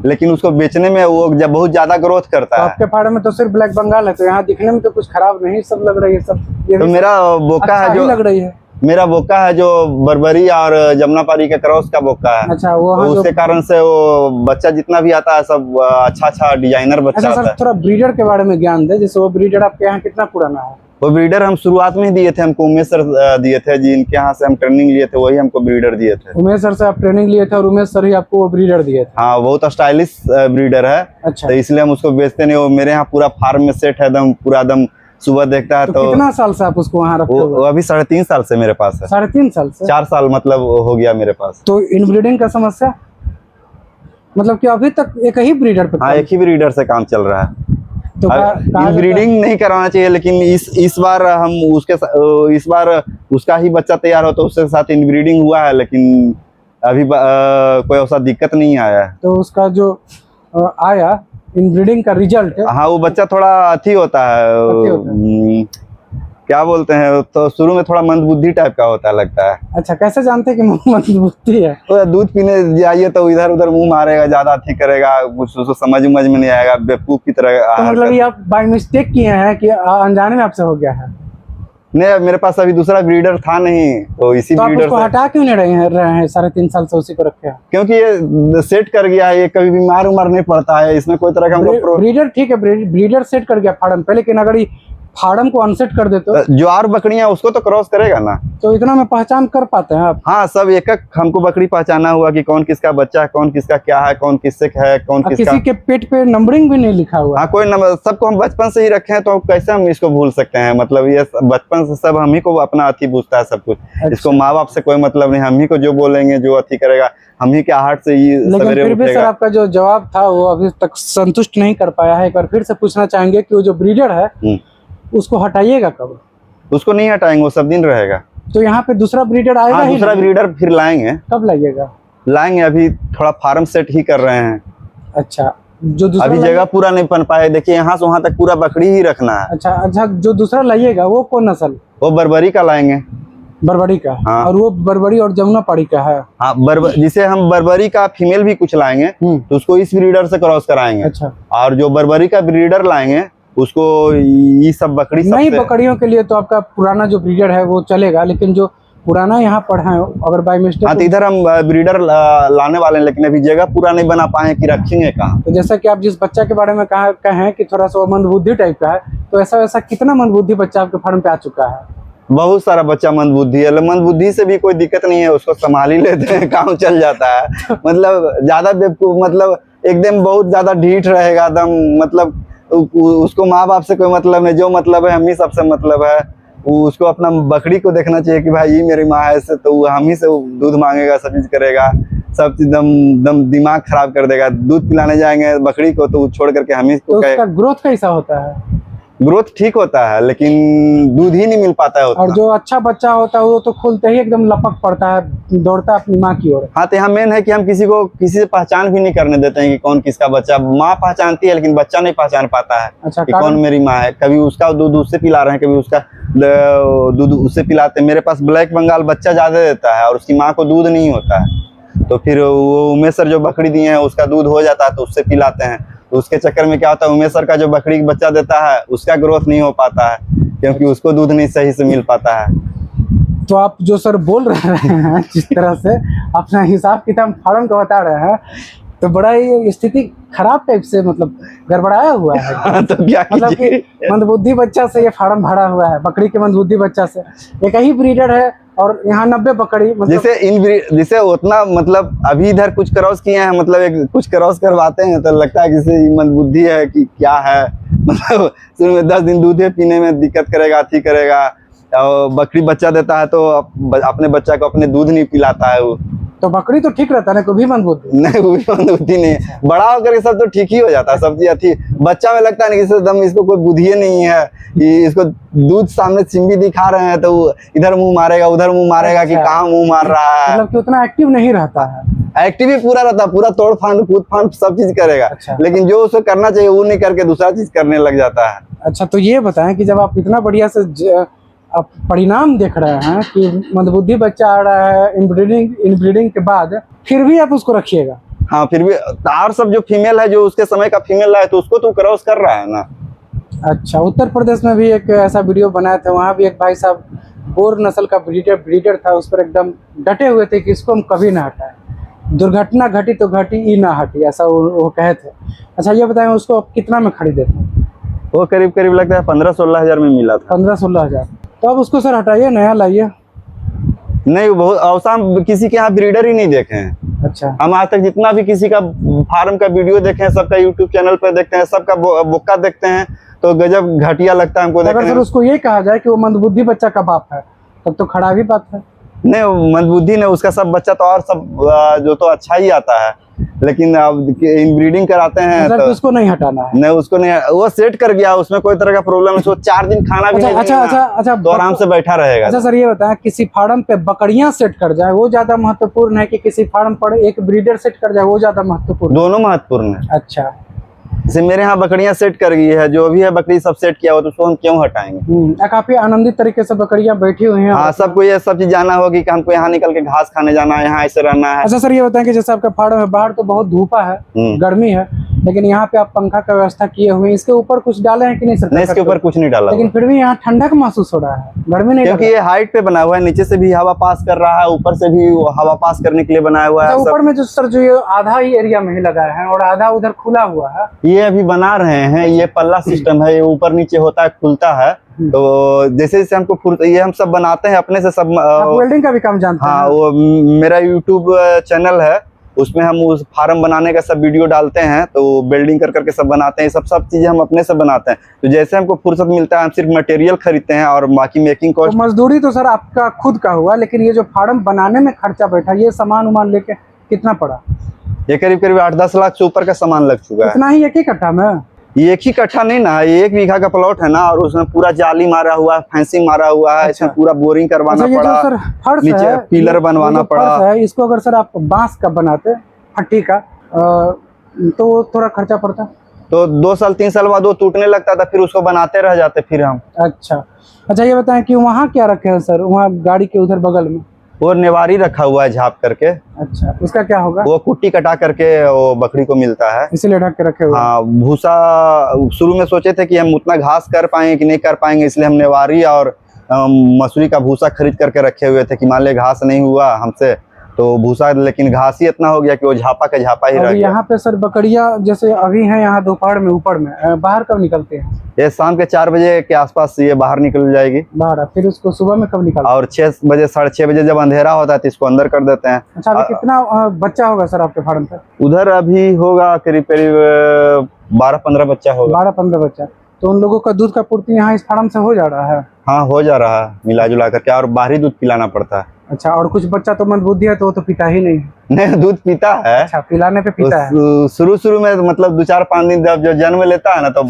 लेकिन उसको बेचने में वो जब बहुत ज्यादा ग्रोथ करता तो है। आपके फार्म में तो सिर्फ ब्लैक बंगाल है, तो यहाँ दिखने में तो कुछ खराब नहीं सब लग रही है सब। ये तो मेरा बोका अच्छा है जो लग रही है। मेरा बोका है जो बर्बरी और जमुनापारी के क्रॉस का बोका है। अच्छा, वो तो उसके कारण से वो बच्चा जितना भी आता है सब अच्छा डिजाइनर बच्चा अच्छा आता सर, है। थोड़ा ब्रीडर के बारे में ज्ञान दे। जैसे वो ब्रीडर आपके यहाँ कितना पुराना है? वो ब्रीडर हम शुरुआत में ही दिए थे, हमको उमेश सर दिए थे, जिनके यहाँ से हम ट्रेनिंग लिए थे, वही हमको ब्रीडर दिए थे। उमेश सर से आप ट्रेनिंग लिए थे और उमेश सर ही आपको वो ब्रीडर दिए थे? हाँ, बहुत स्टाइलिश ब्रीडर है। अच्छा, तो इसलिए हम उसको बेचते नहीं। वो मेरे यहाँ पूरा फार्म में सेट है एकदम, पूरा एकदम सुबह देखता है। तो कितना साल से आप उसको वहाँ रखते हो? वो अभी 3.5 साल से मेरे पास है। 3.5 साल से? 4 साल मतलब हो गया मेरे पास। तो इनब्रीडिंग का समस्या मतलब कि अभी तक एक ही ब्रीडर पे? हाँ, एक ही ब्रीडर से काम चल रहा है। तो ब्रीडिंग नहीं कराना चाहिए, लेकिन इस बार हम इस बार उसका ही बच्चा तैयार हो तो उसके साथ इनब्रीडिंग हुआ है, लेकिन अभी कोई ऐसा दिक्कत नहीं आया है। तो उसका जो आया इनब्रीडिंग का रिजल्ट, हाँ, वो बच्चा थोड़ा अथी होता है, क्या बोलते हैं, तो शुरू में थोड़ा मंदबुद्धि टाइप का होता है, लगता है। अच्छा, कैसे जानते हैं कि मंदबुद्धि है? तो दूध पीने जाइए तो इधर उधर मुंह मारेगा, ज्यादा अथी करेगा, कुछ उसको समझ में नहीं आएगा, बेवकूफ की तरह। तो मतलब ये आप बाय मिस्टेक किए हैं कि अनजाने में आपसे हो गया है? नहीं, मेरे पास अभी दूसरा ब्रीडर था नहीं, तो इसी तो ब्रीडर आप उसको हटा क्यों नहीं रहे हैं 3.5 साल से उसी को रखे हैं? क्योंकि ये सेट कर गया है, ये कभी बीमार उमार नहीं पड़ता है, इसमें कोई तरह का ब्रीडर ठीक है, ब्रीडर सेट कर गया फार्म पे, लेकिन अगर फार्म को अनसेट कर देते हो जो और बकरियां उसको तो क्रॉस करेगा ना। तो इतना में पहचान कर पाते हैं आप? हाँ, सब एक एक हमको बकरी पहचाना हुआ कि कौन किसका बच्चा है, कौन किसका क्या है, कौन किससे है, कौन किसका। किसी के पेट पे नंबरिंग भी नहीं लिखा हुआ? हाँ, कोई नंबर, सबको हम बचपन से ही रखे हैं, तो कैसे हम इसको भूल सकते हैं। मतलब ये बचपन से सब हम ही को अपना अथी पूछता है सब कुछ। अच्छा। इसको माँ बाप से कोई मतलब नहीं, हम ही को जो बोलेंगे, जो अथी करेगा, हम ही के आहट से ही सवेरे फिर भी सर उठेगा। आपका जो जवाब था वो अभी तक संतुष्ट नहीं कर पाया है। एक बार फिर से पूछना चाहेंगे कि वो जो ब्रीडर है उसको हटाइएगा कब? उसको नहीं हटाएंगे, वो सब दिन रहेगा। तो यहाँ पे दूसरा ब्रीडर आएगा? हाँ, ही दूसरा ब्रीडर फिर लाएंगे। कब लाइएगा? लाएंगे, अभी थोड़ा फार्म सेट ही कर रहे हैं। अच्छा, जो दूसरा अभी जगह पूरा नहीं बन पाए। देखिए, यहाँ से वहां तक पूरा बकरी ही रखना है। अच्छा, जो दूसरा लाइएगा वो कौन नस्ल? वो बर्बरी का लाएंगे। बरबड़ी का? हाँ। और वो बरबड़ी और जमुनापाड़ी का है? हाँ, जिसे हम बर्बरी का फीमेल भी कुछ लाएंगे तो उसको इस ब्रीडर से क्रॉस कराएंगे। अच्छा। और जो बर्बरी का ब्रीडर लाएंगे उसको ये सब बकरी नई बकरियों के लिए तो आपका पुराना जो ब्रीडर है वो चलेगा, लेकिन जो पुराना यहाँ पढ़ा है, अगर बाई मिस्टेक हाँ तो इधर हम ब्रीडर लाने वाले हैं, लेकिन अभी जगह पूरा नहीं बना पाए कि रखेंगे कहाँ। तो जैसा कि आप जिस बच्चा के बारे में कहें कि थोड़ा सा मंदबुद्धि टाइप का है, तो ऐसा वैसा कितना मंदबुद्धि बच्चा आपके फार्म पे आ चुका है? बहुत सारा बच्चा मंदबुद्धि है, मंदबुद्धि से भी कोई दिक्कत नहीं है, उसको संभाल ही लेते हैं, काम चल जाता है। मतलब ज्यादा बेवकूफ, मतलब एकदम बहुत ज्यादा ढीठ रहेगा एकदम, मतलब उसको माँ बाप से कोई मतलब नहीं, जो मतलब है हम ही सबसे मतलब है। उसको अपना बकरी को देखना चाहिए कि भाई ये मेरी माँ है, ऐसे तो हम ही से दूध मांगेगा, सब चीज करेगा, सब चीज दम दिमाग खराब कर देगा। दूध पिलाने जाएंगे बकरी को तो छोड़ करके हम ही तो उसका ग्रोथ कैसा होता है? ग्रोथ ठीक होता है, लेकिन दूध ही नहीं मिल पाता है उतना। और जो अच्छा बच्चा होता है वो तो खुलते ही एकदम लपक पड़ता है, दौड़ता है अपनी माँ की ओर। हाँ तो यहाँ मेन है कि हम किसी को किसी से पहचान भी नहीं करने देते हैं कि कौन किसका बच्चा। माँ पहचानती है लेकिन बच्चा नहीं पहचान पाता है। अच्छा, कि कौन मेरी माँ है। कभी उसका दूध उससे पिला रहे हैं, कभी उसका दूध उससे पिलाते हैं। मेरे पास ब्लैक बंगाल बच्चा ज्यादा देता है और उसकी माँ को दूध नहीं होता है, तो फिर वो उमेश सर जो बकरी दिए हैं उसका दूध हो जाता है तो उससे पिलाते हैं। तो उसके चक्कर में क्या होता है, उमेश सर का जो बकरी बच्चा देता है उसका ग्रोथ नहीं हो पाता है, क्योंकि उसको दूध नहीं सही से मिल पाता है। तो आप जो सर बोल रहे हैं जिस तरह से अपना हिसाब किताब फार्म का बता रहे हैं, तो बड़ा ही स्थिति खराब टाइप से मतलब गड़बड़ाया हुआ है। तो क्या मतलब कि मंदबुद्धि बच्चा से ये फार्म भरा हुआ है, बकरी के मंदबुद्धि बच्चा से। एक ही ब्रीडर है और यहाँ 90 बकरी, मतलब जिसे उतना मतलब अभी इधर कुछ क्रॉस किए हैं, मतलब एक कुछ क्रॉस करवाते हैं तो लगता है कि मंदबुद्धि है कि क्या है। मतलब शुरू में 10 दिन दूध पीने में दिक्कत करेगा, अथी करेगा, और बकरी बच्चा देता है तो अपने बच्चा को अपने दूध नहीं पिलाता है वो। तो बकरी तो ठीक रहता है ना, कोई भी मंदबुद्धि नहीं, वो भी मंदबुद्धि नहीं है। बड़ा होकर के सब तो ठीक ही हो जाता है, सब चीज अथी। बच्चा में लगता है ना कि दम इसको कोई बुद्धि नहीं है, कि इसको दूध सामने चिंबी दिखा रहे हैं तो इधर मुंह मारेगा उधर मुंह मारेगा। अच्छा। कि कहाँ मुंह मार रहा है। मतलब कि उतना एक्टिव नहीं रहता है। एक्टिव ही पूरा रहता है, पूरा तोड़ फाड़ कूद फाड़ सब चीज करेगा। अच्छा। लेकिन जो उसे करना चाहिए वो नहीं करके दूसरा चीज करने लग जाता है। अच्छा, तो ये बताएं कि जब आप इतना बढ़िया से आप परिणाम देख रहे हैं कि मंदबुद्धि बच्चा आ रहा है इनब्रीडिंग के बाद, फिर भी आप उसको रखिएगा? हाँ, फिर भी और सब जो फीमेल है, जो उसके समय का फीमेल है, तो उसको तो क्रॉस कर रहा है ना। अच्छा, उत्तर प्रदेश में भी एक ऐसा वीडियो बनाया था, वहाँ भी एक भाई साहब बोर नस्ल का ब्रीडर था, उस पर एकदम डटे हुए थे कि इसको हम कभी ना हटाएं, दुर्घटना घटी तो घटी ही ना हटी, ऐसा वो कहे थे। अच्छा, ये बताएं उसको आप कितना में खरीदे थे? वो करीब लगता है 15-16 हजार में मिला था। 15-16 हजार। तो अब उसको सर हटाइए, नया लाइए। नहीं, बहुत औसम किसी के यहाँ ब्रीडर ही नहीं देखे हैं। अच्छा। हम आज तक जितना भी किसी का फार्म का वीडियो देखे हैं, सबका यूट्यूब चैनल पर देखते हैं, सबका बोका देखते हैं, तो गजब घटिया लगता है हमको। अगर सर उसको ये कहा जाए कि वो मंदबुद्धि बच्चा का बाप है, तब तो खड़ा भी बात है। नहीं, मंदबुद्धि ने उसका सब बच्चा तो और सब जो तो अच्छा ही आता है, लेकिन अब इनब्रीडिंग कराते हैं मतलब तो उसको नहीं हटाना है। नहीं, उसको नहीं, वो सेट कर गया, उसमें कोई तरह का प्रॉब्लम है। उसको 4 दिन खाना भी नहीं अच्छा, तो आराम से बैठा रहेगा। अच्छा सर, ये बताएं किसी फार्म पे बकरियां सेट कर जाए वो ज्यादा महत्वपूर्ण है कि किसी फार्म पर एक ब्रीडर सेट कर जाए वो ज्यादा महत्वपूर्ण? दोनों महत्वपूर्ण है। अच्छा, जैसे मेरे यहाँ बकरियां सेट कर गई है, जो भी है बकरी सब सेट किया हो, तो उसको हम क्यों हटाएंगे। काफी आनंदित तरीके से बकरियां बैठी हुई हैं। हाँ, सबको ये सब चीज जाना होगी कि हमको यहाँ निकल के घास खाने जाना है, यहाँ ऐसे रहना है। अच्छा सर, ये बताएं कि जैसे आपका फार्म है, बाहर तो बहुत धूपा है, गर्मी है, लेकिन यहाँ पे आप पंखा का व्यवस्था किए हुए हैं, इसके ऊपर कुछ डाले हैं कि नहीं सर? नहीं, इसके ऊपर कुछ नहीं डाला, लेकिन फिर भी यहाँ ठंडक महसूस हो रहा है, गर्मी नहीं? क्योंकि ये हाइट पे बना हुआ है, नीचे से भी हवा पास कर रहा है, ऊपर से भी हवा पास करने के लिए बनाया हुआ है। ऊपर में जो सर जो ये आधा ही एरिया में ही लगा है और आधा उधर खुला हुआ है, ये अभी बना रहे हैं। ये पल्ला सिस्टम है, ये ऊपर नीचे होता है, खुलता है। तो जैसे जैसे हमको ये हम सब बनाते हैं अपने से, सब वेल्डिंग का भी काम जानते हैं? हाँ, वो मेरा यूट्यूब चैनल है, उसमें हम उस फार्म बनाने का सब वीडियो डालते हैं, तो बिल्डिंग कर करके सब बनाते हैं। सब चीजें हम अपने से बनाते हैं। तो जैसे हमको फुर्सत मिलता है हम सिर्फ मटेरियल खरीदते हैं और बाकी मेकिंग कॉस्ट। तो मजदूरी तो सर आपका खुद का हुआ, लेकिन ये जो फार्म बनाने में खर्चा बैठा, ये सामान उमान लेके कितना पड़ा? ये करीब 8-10 लाख से ऊपर का सामान लग चुका है। इतना ही एक ही कट्ठा में? ये एक ही कट्ठा नहीं ना, ये 1 बीघा का प्लॉट है ना, और उसमें पूरा जाली मारा हुआ है, फेंसिंग मारा हुआ है। अच्छा। इसमें पूरा बोरिंग करवाना पड़ा, सर फर्श नीचे है, पिलर बनवाना पड़ा है। इसको अगर सर आप बांस का बनाते, फट्टी का, तो थोड़ा खर्चा पड़ता। तो 2 साल 3 साल बाद वो टूटने लगता था, फिर उसको बनाते रह जाते फिर हम। अच्छा, ये बताएं कि वहाँ क्या रखे हैं सर, वहाँ गाड़ी के उधर बगल में? वो नेवारी रखा हुआ है झाप करके। अच्छा, उसका क्या होगा? वो कुट्टी कटा करके वो बकरी को मिलता है, इसीलिए ढक के रखे हुए। हाँ, भूसा। शुरू में सोचे थे कि हम उतना घास कर पाएंगे कि नहीं कर पाएंगे, इसलिए हम नेवारी और मसूरी का भूसा खरीद करके रखे हुए थे कि मान ले घास नहीं हुआ हमसे तो भूसा, लेकिन घास ही इतना हो गया कि वो झापा का झापा ही रह और गया। यहाँ पे सर बकरियाँ जैसे अभी हैं यहाँ दोपहर में ऊपर में, बाहर कब निकलते हैं? ये शाम के 4 बजे के आसपास ये बाहर निकल जाएगी। बाहर, फिर उसको सुबह में कब निकालते हैं? और 6 बजे 6:30 बजे जब अंधेरा होता है तो इसको अंदर कर देते हैं। अच्छा, अभी कितना बच्चा होगा सर आपके फार्म पे? उधर अभी होगा करीब करीब 12-15 बच्चा होगा। 12-15 बच्चा। तो उन लोगों का दूध का पूर्ति यहाँ इस फार्म से हो जा रहा है? हाँ, हो जा रहा है मिला जुला करके, और बाहरी दूध पिलाना पड़ता है। अच्छा, और कुछ बच्चा तो मंदबुद्धि है तो वो तो पीता ही नहीं है। नहीं, दूध पीता है। अच्छा, पिलाने पे पीता है। शुरू में मतलब 2-4-5 दिन जब जो जन्म लेता है ना तो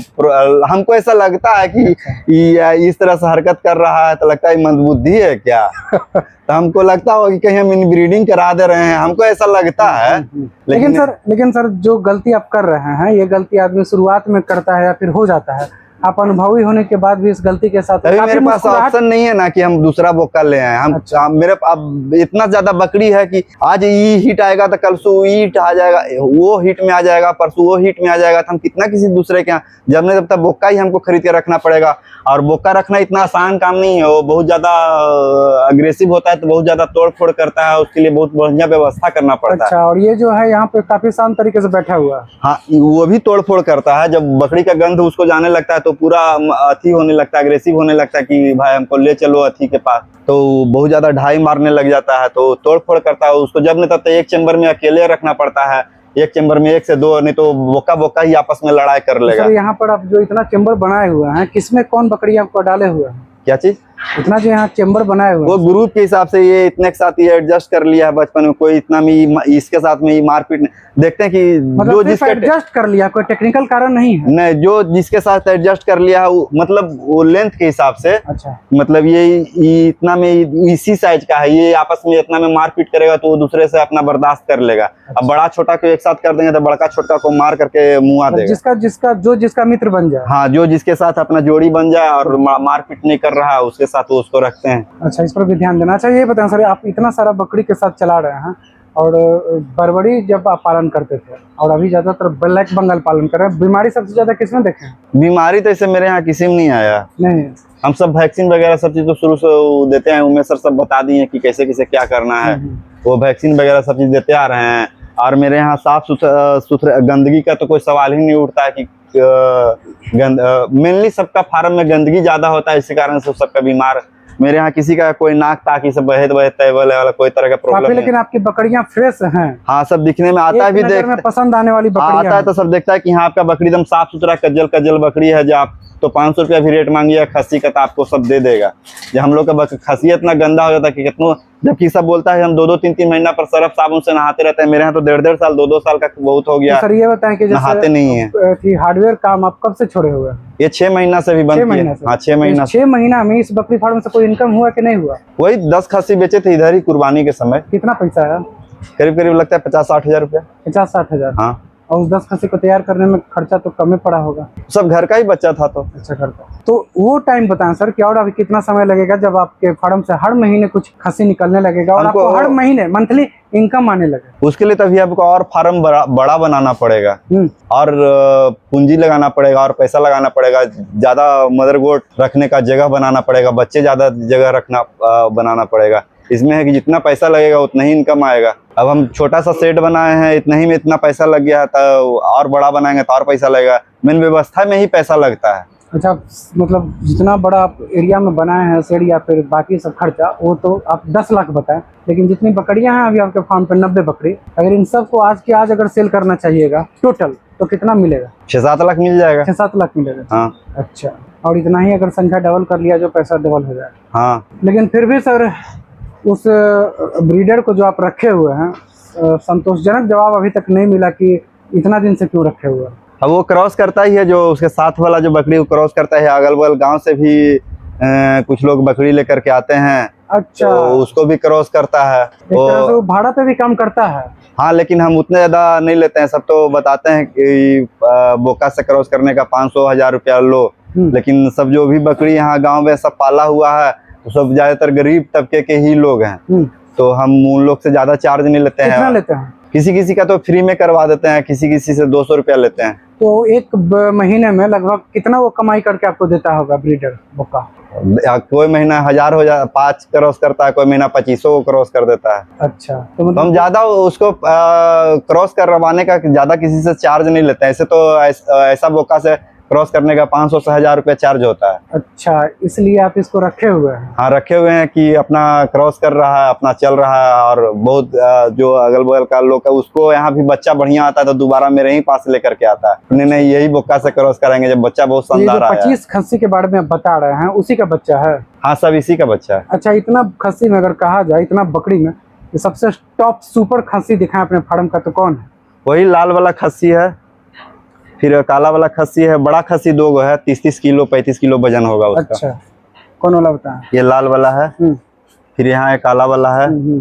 हमको ऐसा लगता है कि ये इस तरह से हरकत कर रहा है तो लगता है मंदबुद्धि है क्या। तो हमको लगता होगा कि कहीं हम इनब्रीडिंग करा दे रहे हैं, हमको ऐसा लगता है। लेकिन सर जो गलती आप कर रहे हैं, ये गलती आदमी शुरुआत में करता है या फिर हो जाता है, आप अनुभवी होने के बाद भी इस गलती के साथ अभी मेरे पास ऑप्शन नहीं है ना कि हम दूसरा बोका ले आए। हम अच्छा। मेरे अब इतना ज्यादा बकरी है कि आज ये हीट आएगा तो कल सो हीट आ जाएगा, वो हीट में आ जाएगा, परसों वो हीट में आ जाएगा। तो हम कितना किसी दूसरे के यहाँ जब नहीं, तब तक बोका ही हमको खरीद के रखना पड़ेगा। और बोका रखना इतना आसान काम नहीं है, वो बहुत ज्यादा अग्रेसिव होता है, तो बहुत ज्यादा तोड़ फोड़ करता है, उसके लिए बहुत बढ़िया व्यवस्था करना पड़ता है। अच्छा, और ये जो है यहाँ पे काफी शांत तरीके से बैठा हुआ है। हाँ, वो भी तोड़ फोड़ करता है। जब बकरी का गंध उसको जाने लगता है तो पूरा अथी होने लगता है, अग्रेसिव होने लगता है कि भाई हमको ले चलो अथी के पास। तो बहुत ज्यादा ढाई मारने लग जाता है, तो तोड़ फोड़ करता है। उसको जब नहीं तब तक एक चैम्बर में अकेले रखना पड़ता है, एक चैम्बर में 1 से 2, नहीं तो बोका बोका ही आपस में लड़ाई कर लेगा। सर, यहाँ पर आप जो इतना चैम्बर बनाए हुए हैं, किसमें कौन बकरी आपको डाले हुए हैं? क्या चीज? इतना जो यहाँ चैम्बर बनाए हुए वो हैं, ग्रुप के हिसाब से ये इतने के साथ ये एडजस्ट कर लिया है बचपन में। कोई इतना में इसके साथ में मारपीट देखते हैं कि मतलब जो सिर्फ जिसके एडजस्ट कर लिया, कोई टेक्निकल कारण नहीं है? नहीं, जो जिसके साथ एडजस्ट कर लिया है मतलब वो लेंथ के हिसाब से। अच्छा, मतलब ये इतना में इसी साइज का है, ये आपस में इतना में मारपीट करेगा तो वो दूसरे से अपना बर्दाश्त कर लेगा। अब बड़ा छोटा को एक साथ कर देंगे तो बड़का छोटा को मार करके मुआ देगा। जिसका मित्र बन जाए। हाँ, जो जिसके साथ अपना जोड़ी बन जाए और मारपीट नहीं कर रहा है उसके साथ वो उसको रखते हैं। अच्छा, इस पर भी ध्यान देना चाहिए। ये बताएं सर, आप इतना सारा बकरी के साथ चला रहे हैं, और बरबड़ी जब आप पालन करते थे और अभी ज्यादातर ब्लैक बंगाल पालन कर रहे हैं, बीमारी सबसे ज्यादा किसमें देखे हैं? बीमारी तो ऐसे मेरे यहाँ किसी में नहीं आया। नहीं, हम सब वैक्सीन वगैरह सब चीज तो शुरू से देते हैं। उमेश सर सब बता दिए कि कैसे कैसे क्या करना है, वो वैक्सीन वगैरह सब चीज देते आ रहे हैं। और मेरे यहाँ साफ सुथरा गंदगी का तो कोई सवाल ही नहीं उठता है कि मेनली सबका फार्म में गंदगी ज्यादा होता है, इसी कारण से सबका बीमार। मेरे यहाँ किसी का कोई नाक ताकि सब बहे तैवल वाला कोई तरह का प्रॉब्लम नहीं। लेकिन आपकी बकरियां फ्रेश हैं। हाँ, सब दिखने में आता है, भी देख पसंद आने वाली बकरियां आता है तो सब देखता है कि हाँ आपका बकरी एकदम साफ सुथरा कज्जल बकरी है। जो आप तो 500 रुपया भी रेट मांगिए खस्सी का तो आपको सब दे देगा। जब हम लोग का खस्सी इतना गंदा हो जाता है कि कितना, जबकि सब बोलता है हम 2-2, 3-3 महीना पर सर्फ साबुन से नहाते रहते हैं। मेरे यहाँ तो 1.5 साल 2-2 साल का बहुत हो गया। सर, ये बताएं कि नहाते नहीं है कि हार्डवेयर काम आप कब से छोड़े हुए हैं? ये 6 महीना से भी बंद किया। हाँ, 6 महीना। 6 महीना में इस बकरी फार्म से कोई इनकम हुआ कि नहीं हुआ? वही 10 खस्सी बेचे थे इधर ही कुर्बानी के समय। कितना पैसा है? करीब लगता है 50-60 हजार रुपया। 50-60 हजार। हाँ, और उस 10 खस्सी को तैयार करने में खर्चा तो कम ही पड़ा होगा। सब घर का ही बच्चा था तो। अच्छा, घर का। तो वो टाइम बताएं सर कि और अभी कितना समय लगेगा जब आपके फार्म से हर महीने कुछ खस्सी निकलने लगेगा और आपको हर महीने मंथली इनकम आने लगे? उसके लिए तभी आपको और फार्म बड़ा बनाना पड़ेगा, और पूंजी लगाना पड़ेगा, और पैसा लगाना पड़ेगा, ज्यादा मदर गोट रखने का जगह बनाना पड़ेगा, बच्चे ज्यादा जगह रखना बनाना पड़ेगा। इसमें है कि जितना पैसा लगेगा उतना ही इनकम आएगा। अब हम छोटा सा सेट बनाए हैं, इतना ही में इतना पैसा लग गया है, तो और बड़ा बनाएंगे तो और पैसा लगेगा। मेन व्यवस्था में ही पैसा लगता है। अच्छा, मतलब जितना बड़ा आप एरिया में बनाए हैं शेड या फिर बाकी सब खर्चा, वो तो आप 10 लाख बताएं, लेकिन जितनी बकरियां हैं अभी आपके फार्म पे 90 बकरी, अगर इन सब को आज के आज अगर सेल करना चाहिएगा टोटल तो कितना मिलेगा? 6-7 लाख मिल जाएगा। 6-7 लाख मिलेगा। हाँ। अच्छा, और इतना ही अगर संख्या डबल कर लिया जो पैसा डबल हो जाए। हाँ, लेकिन फिर भी सर उस ब्रीडर को जो आप रखे हुए हैं, संतोषजनक जवाब अभी तक नहीं मिला कि इतना दिन से क्यों रखे हुए हैं। अब वो क्रॉस करता ही है, जो उसके साथ वाला जो बकरी वो क्रॉस करता है। अगल बगल गाँव से भी कुछ लोग बकरी लेकर के आते हैं। अच्छा, तो उसको भी क्रॉस करता है। वो भाड़ा पे भी काम करता है। हाँ, लेकिन हम उतने ज्यादा नहीं लेते हैं। सब तो बताते हैं कि बोका से क्रॉस करने का 500-1000 रुपया लो, लेकिन सब जो भी बकरी यहाँ गांव में सब पाला हुआ है तो सब ज्यादातर गरीब तबके के ही लोग हैं। तो हम उन लोग से ज्यादा चार्ज नहीं लेते हैं। कितना लेते हैं? किसी का तो फ्री में करवा देते हैं, किसी से 200 रुपया लेते हैं। तो एक महीने में लगभग कितना वो कमाई करके आपको देता होगा ब्रीडर बोका? कोई महीना 1000 हो जा 5 क्रॉस करता है, कोई महीना 2500 को क्रॉस कर देता है। अच्छा, तो तो हम मतलब ज्यादा उसको क्रॉस करवाने का ज्यादा किसी से चार्ज नहीं लेते हैं। ऐसे तो ऐसा बोका से क्रॉस करने का 500 से 1000 रुपया चार्ज होता है। अच्छा, इसलिए आप इसको रखे हुए हैं। हाँ, रखे हुए हैं कि अपना क्रॉस कर रहा है, अपना चल रहा है। और बहुत जो अगल बगल का लोग है उसको यहाँ भी बच्चा बढ़िया आता है तो दोबारा मेरे ही पास लेकर के आता है, नहीं नहीं यही बोका से क्रॉस कराएंगे जब बच्चा बहुत तो ये जो शानदार आया है। 25 खस्सी के बारे में आप बता रहे हैं उसी का बच्चा है? हाँ, सब इसी का बच्चा है। अच्छा, इतना खस्सी में अगर कहा जाए, इतना बकरी में ये सबसे टॉप सुपर खस्सी दिखाएं अपने फार्म का तो कौन है? वही लाल वाला खस्सी है, फिर काला वाला खस्सी है। बड़ा खस्सी 2 गो है, 30-30 किलो 35 किलो वजन होगा उसका। अच्छा, कौन वाला बताएं? ये लाल वाला है, हम्म, फिर यहाँ एक काला वाला है, हम्म।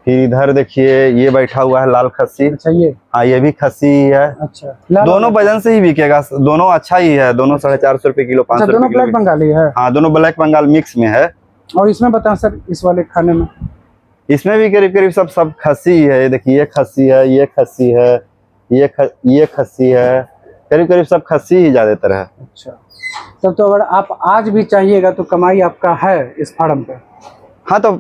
फिर इधर देखिए ये बैठा हुआ है लाल खस्सी। अच्छा, ये हाँ, ये भी खस्सी ही है। अच्छा, लाल दोनों वाला। वजन से ही बिकेगा, दोनों अच्छा ही है। दोनों 450 रुपए किलो, अच्छा, 500 दोनों रुपए किलो। ब्लैक बंगाली है? हाँ, दोनों ब्लैक बंगाल मिक्स में है। और इसमें बताएं सर, इस वाले खाने में? इसमें भी करीब करीब सब खस्सी ही है। ये देखिए ये खस्सी है, ये खस्सी है, ये खस्सी है, करीब करीब सब खस्सी ही ज्यादातर है। अच्छा, तब तो अगर आप आज भी चाहिएगा तो कमाई आपका है इस फार्म पे? हाँ, तो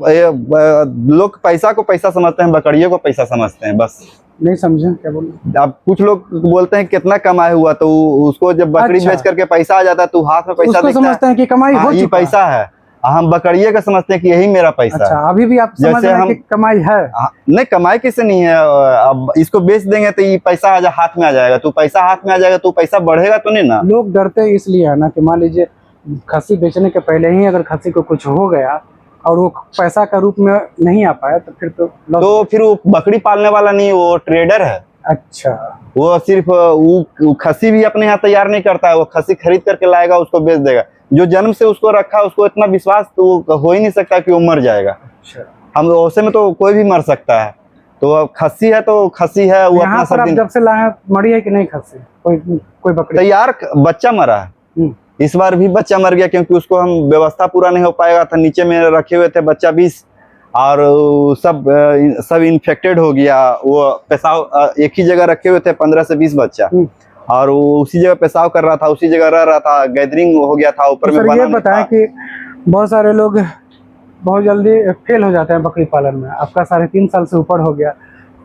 लोग पैसा को पैसा समझते हैं, बकरियों को पैसा समझते हैं बस। नहीं समझे क्या बोल? अब कुछ लोग बोलते हैं कितना कमाए हुआ, तो उसको जब बकरी अच्छा। बेच करके पैसा आ जाता है तो हाथ में पैसा उसको दिखता समझते हैं कि कमाई हाँ, हो ये चुका पैसा है। हम बकरिए का समझते हैं कि यही मेरा पैसा अच्छा, है। अभी भी आप समझ जैसे रहे हैं हम कि कमाई है? नहीं, कमाई कैसे नहीं है। अब इसको बेच देंगे तो ये पैसा हाथ में आ जाएगा, तो पैसा हाथ में आ जाएगा तो पैसा बढ़ेगा तो नहीं ना। लोग डरते इसलिए है ना कि मान लीजिए खस्सी बेचने के पहले ही अगर खस्सी को कुछ हो गया और वो पैसा का रूप में नहीं आ पाया तो फिर तो लॉस। तो फिर वो बकरी पालने वाला नहीं, वो ट्रेडर है। अच्छा, वो सिर्फ वो खस्सी भी अपने यहाँ तैयार नहीं करता है, वो खस्सी खरीद करके लाएगा, उसको बेच देगा। जो जन्म से उसको रखा, उसको इतना विश्वास तो हो ही नहीं सकता कि वो मर जाएगा। अच्छा। हम ऐसे में तो कोई भी मर सकता है। तो खस्सी है तो खस्सी है, वो यहाँ अपना पर सब आप दिन जब से लाए हैं मरी है कि नहीं खस्सी? कोई बकरी? तैयार बच्चा मरा है। हम्म, इस बार भी बच्चा मर गया क्योंकि उसको हम व्यवस्था पूरा नहीं हो पाएगा था। नीचे में रखे हुए थे बच्चा 20 और सब इन्फेक्टेड हो गया। वो पेशाब एक ही जगह रखे हुए थे 15 से 20 बच्चा, और वो उसी जगह पेशाब कर रहा था, उसी जगह रह रहा था। गैदरिंग हो गया था ऊपर तो में। सर ये बताएं कि बहुत सारे लोग बहुत जल्दी फेल हो जाते हैं बकरी पालन में। आपका 3.5 साल से ऊपर हो गया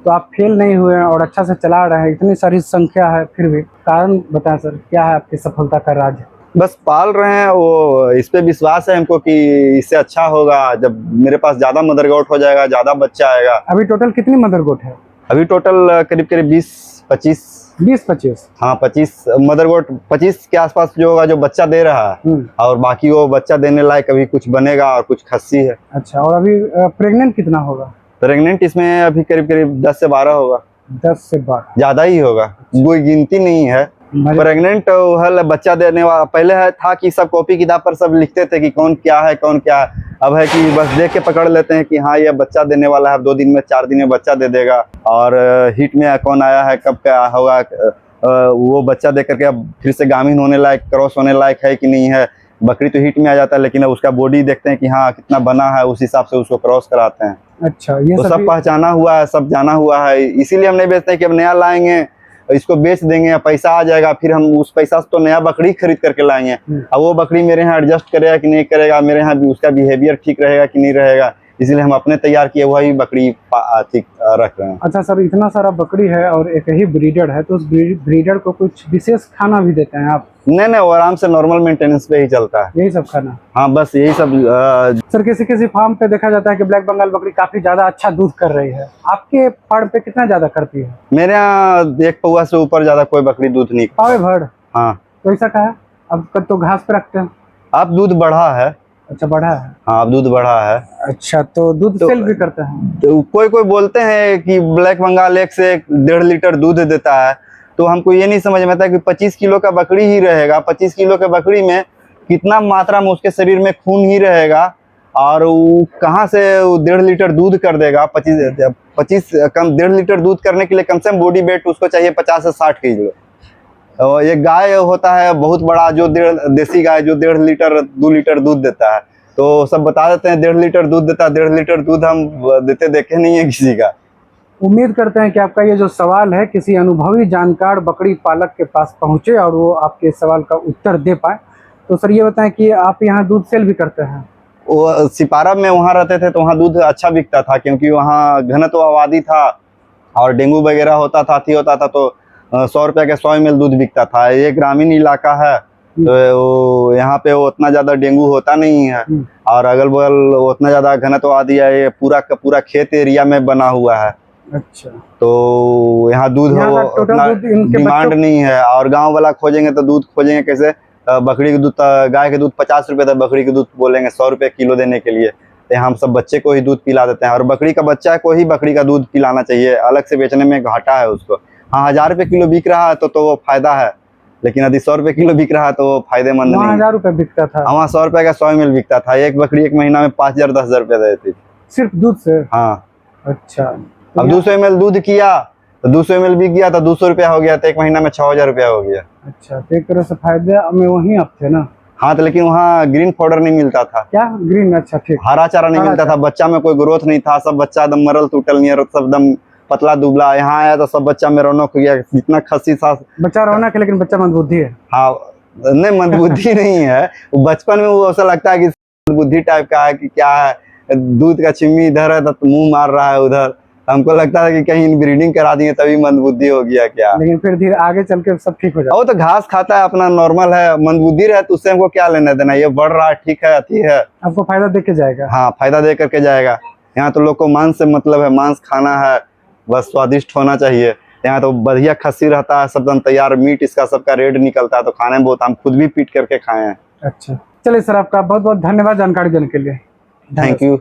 तो आप फेल नहीं हुए हैं और अच्छा से चला रहे हैं, इतनी सारी संख्या है, फिर भी कारण बताएं सर, क्या है आपकी सफलता का राज? बस पाल रहे हैं, वो इस पे विश्वास है हमको कि इससे अच्छा होगा। जब मेरे पास ज्यादा मदर गोट हो जाएगा, ज्यादा बच्चा आएगा। अभी टोटल कितनी मदर गोट है? अभी टोटल करीब करीब 20-25। 20-25? हाँ, 25 मदर गोट, 25 के आसपास जो होगा जो बच्चा दे रहा है। और बाकी वो बच्चा देने लायक अभी कुछ बनेगा और कुछ खस्सी है। अच्छा, और अभी प्रेग्नेंट कितना होगा? प्रेग्नेंट इसमें अभी करीब करीब 10 से 12 होगा। 10 से 12? ज्यादा ही होगा, कोई गिनती नहीं है। प्रेग्नेंट हल बच्चा देने वाला पहले है था कि सब कॉपी किताब पर सब लिखते थे कि कौन क्या है कौन क्या है। अब है कि बस देख के पकड़ लेते हैं कि हाँ ये बच्चा देने वाला है, 2 दिन में 4 दिन में बच्चा दे देगा। और हिट में कौन आया है, कब क्या होगा, वो बच्चा दे करके अब फिर से गाभिन होने लायक, क्रॉस होने लायक है कि नहीं है। बकरी तो हिट में आ जाता है, लेकिन अब उसका बॉडी देखते हैं कि हाँ कितना बना है, उस हिसाब से उसको क्रॉस कराते हैं। अच्छा, ये तो सब पहचाना हुआ है, सब जाना हुआ है, इसीलिए हम नहीं बेचते कि अब नया लाएंगे इसको बेच देंगे, पैसा आ जाएगा, फिर हम उस पैसा से तो नया बकरी खरीद करके लाएंगे। अब वो बकरी मेरे यहाँ एडजस्ट करेगा कि नहीं करेगा, मेरे यहाँ भी उसका बिहेवियर ठीक रहेगा कि नहीं रहेगा, इसलिए हम अपने तैयार किए वही बकरी ठीक रख रहे हैं। अच्छा सर, इतना सारा बकरी है और एक ही ब्रीडर है, तो उस ब्रीडर को कुछ विशेष खाना भी देते हैं आप? नहीं, वो आराम से नॉर्मल मेंटेनेंस पे ही चलता है, यही सब खाना? हाँ, बस यही सब। सर, किसी फार्म पे देखा जाता है कि ब्लैक बंगाल बकरी काफी ज्यादा अच्छा दूध कर रही है, आपके फार्म पे कितना ज्यादा करती है? मेरे यहाँ 1 पौवा से ऊपर ज्यादा कोई बकरी दूध नहीं। पावे भर? हाँ। तो ऐसा कहा, अब तो घास पे रखते हैं। अब दूध बढ़ा है। अच्छा, बढ़ा है? हाँ, अब दूध बढ़ा है। अच्छा, तो दूध सेल भी करते हैं? तो कोई बोलते हैं कि ब्लैक बंगाल 1 से 1.5 लीटर दूध देता है, तो हमको ये नहीं समझ में आता कि 25 किलो का बकरी ही रहेगा, 25 किलो के बकरी में कितना मात्रा में उसके शरीर में खून ही रहेगा, और वो कहाँ से 1.5 लीटर दूध कर देगा। 25 कम 1.5 लीटर दूध करने के लिए कम से कम बॉडी वेट उसको चाहिए 50 से 60 किलो। और ये गाय होता है बहुत बड़ा, जो देसी गाय जो 1.5 लीटर 2 लीटर दूध देता है, तो सब बता देते हैं 1.5 लीटर दूध देता है। 1.5 लीटर दूध हम देखे नहीं है किसी का। उम्मीद करते हैं कि आपका ये जो सवाल है किसी अनुभवी जानकार बकरी पालक के पास पहुंचे और वो आपके सवाल का उत्तर दे पाए। तो सर ये बताएं कि आप यहाँ दूध सेल भी करते हैं? वो सिपारा में वहाँ रहते थे तो वहाँ दूध अच्छा बिकता था, क्योंकि वहाँ घनत्व आबादी था और डेंगू वगैरह होता था, तो 100 रुपये का 100 ml दूध बिकता था। ये ग्रामीण इलाका है तो वो यहाँ पे उतना ज़्यादा डेंगू होता नहीं है, और अगल बगल उतना ज़्यादा घनत्व आबादी है, ये पूरा का पूरा खेत एरिया में बना हुआ है। अच्छा, तो यहाँ दूध यहाँ का टोटल उतना दूध इनके डिमांड नहीं है, और गांव वाला खोजेंगे तो दूध खोजेंगे कैसे? बकरी के दूध, गाय के दूध 50 रुपये था, बकरी के दूध बोलेंगे 100 रुपये किलो देने के लिए। तो हम सब बच्चे को ही दूध पिला देते हैं, और बकरी का बच्चा को ही बकरी का दूध पिलाना चाहिए, अलग से बेचने में घाटा है उसको। हाँ, 1000 रुपये किलो बिक रहा है तो वो फायदा है, लेकिन यदि 100 रुपये किलो बिक रहा है तो वो फायदेमंद नहीं। 1000 रुपये बिकता था? वहाँ 100 रुपये का 100 ml बिकता था। एक बकरी एक महीना में 5000 10,000 रुपये देती थी सिर्फ दूध से? हाँ। अच्छा, अब 200 ml दूध किया तो 200 ml बिक गया तो 200 रुपया हो गया, तो एक महीना में 6000 रुपया हो गया। अच्छा, तो एक तरह से फायदे में वहीं आप थे ना? हाँ, तो लेकिन वहाँ ग्रीन पाउडर नहीं मिलता था। क्या ग्रीन? अच्छा, ठीक। हरा चारा नहीं मिलता था, बच्चा में कोई ग्रोथ नहीं था, सब बच्चा एकदम मरल टूटल नियर, सब एकदम पतला दुबला। यहाँ आया तो सब बच्चा में रौनक हो गया, जितना खस्सी सा बच्चा रौनक है लेकिन बच्चा मंदबुद्धि है। हाँ, नहीं मंदबुद्धि नहीं है, वो बचपन में वो ऐसा लगता है कि बुद्धि टाइप का है कि क्या है, दूध का चिम्मी इधर है तो मुंह मार रहा है उधर। हमको लगता है कि कहीं ब्रीडिंग करा दिए तभी मंदबुद्धि हो गया क्या, लेकिन फिर धीरे आगे चल के सब ठीक हो जाता है। वो तो घास खाता है अपना, नॉर्मल है। मंदबुद्धि रहे तो उससे हमको क्या लेना देना, ये बढ़ रहा है ठीक है, अति है, आपको फायदा देख के जाएगा। हाँ, फायदा दे करके जाएगा। यहाँ तो लोग को मांस से मतलब है, मांस खाना है, बस स्वादिष्ट होना चाहिए। यहाँ तो बढ़िया खस्सी रहता है, सब एकदम तैयार मीट, इसका सबका रेड निकलता है, तो खाने में बहुत, हम खुद भी पीट करके खाए हैं। अच्छा, चलिए सर, आपका बहुत बहुत धन्यवाद जानकारी देने के लिए। Thank you.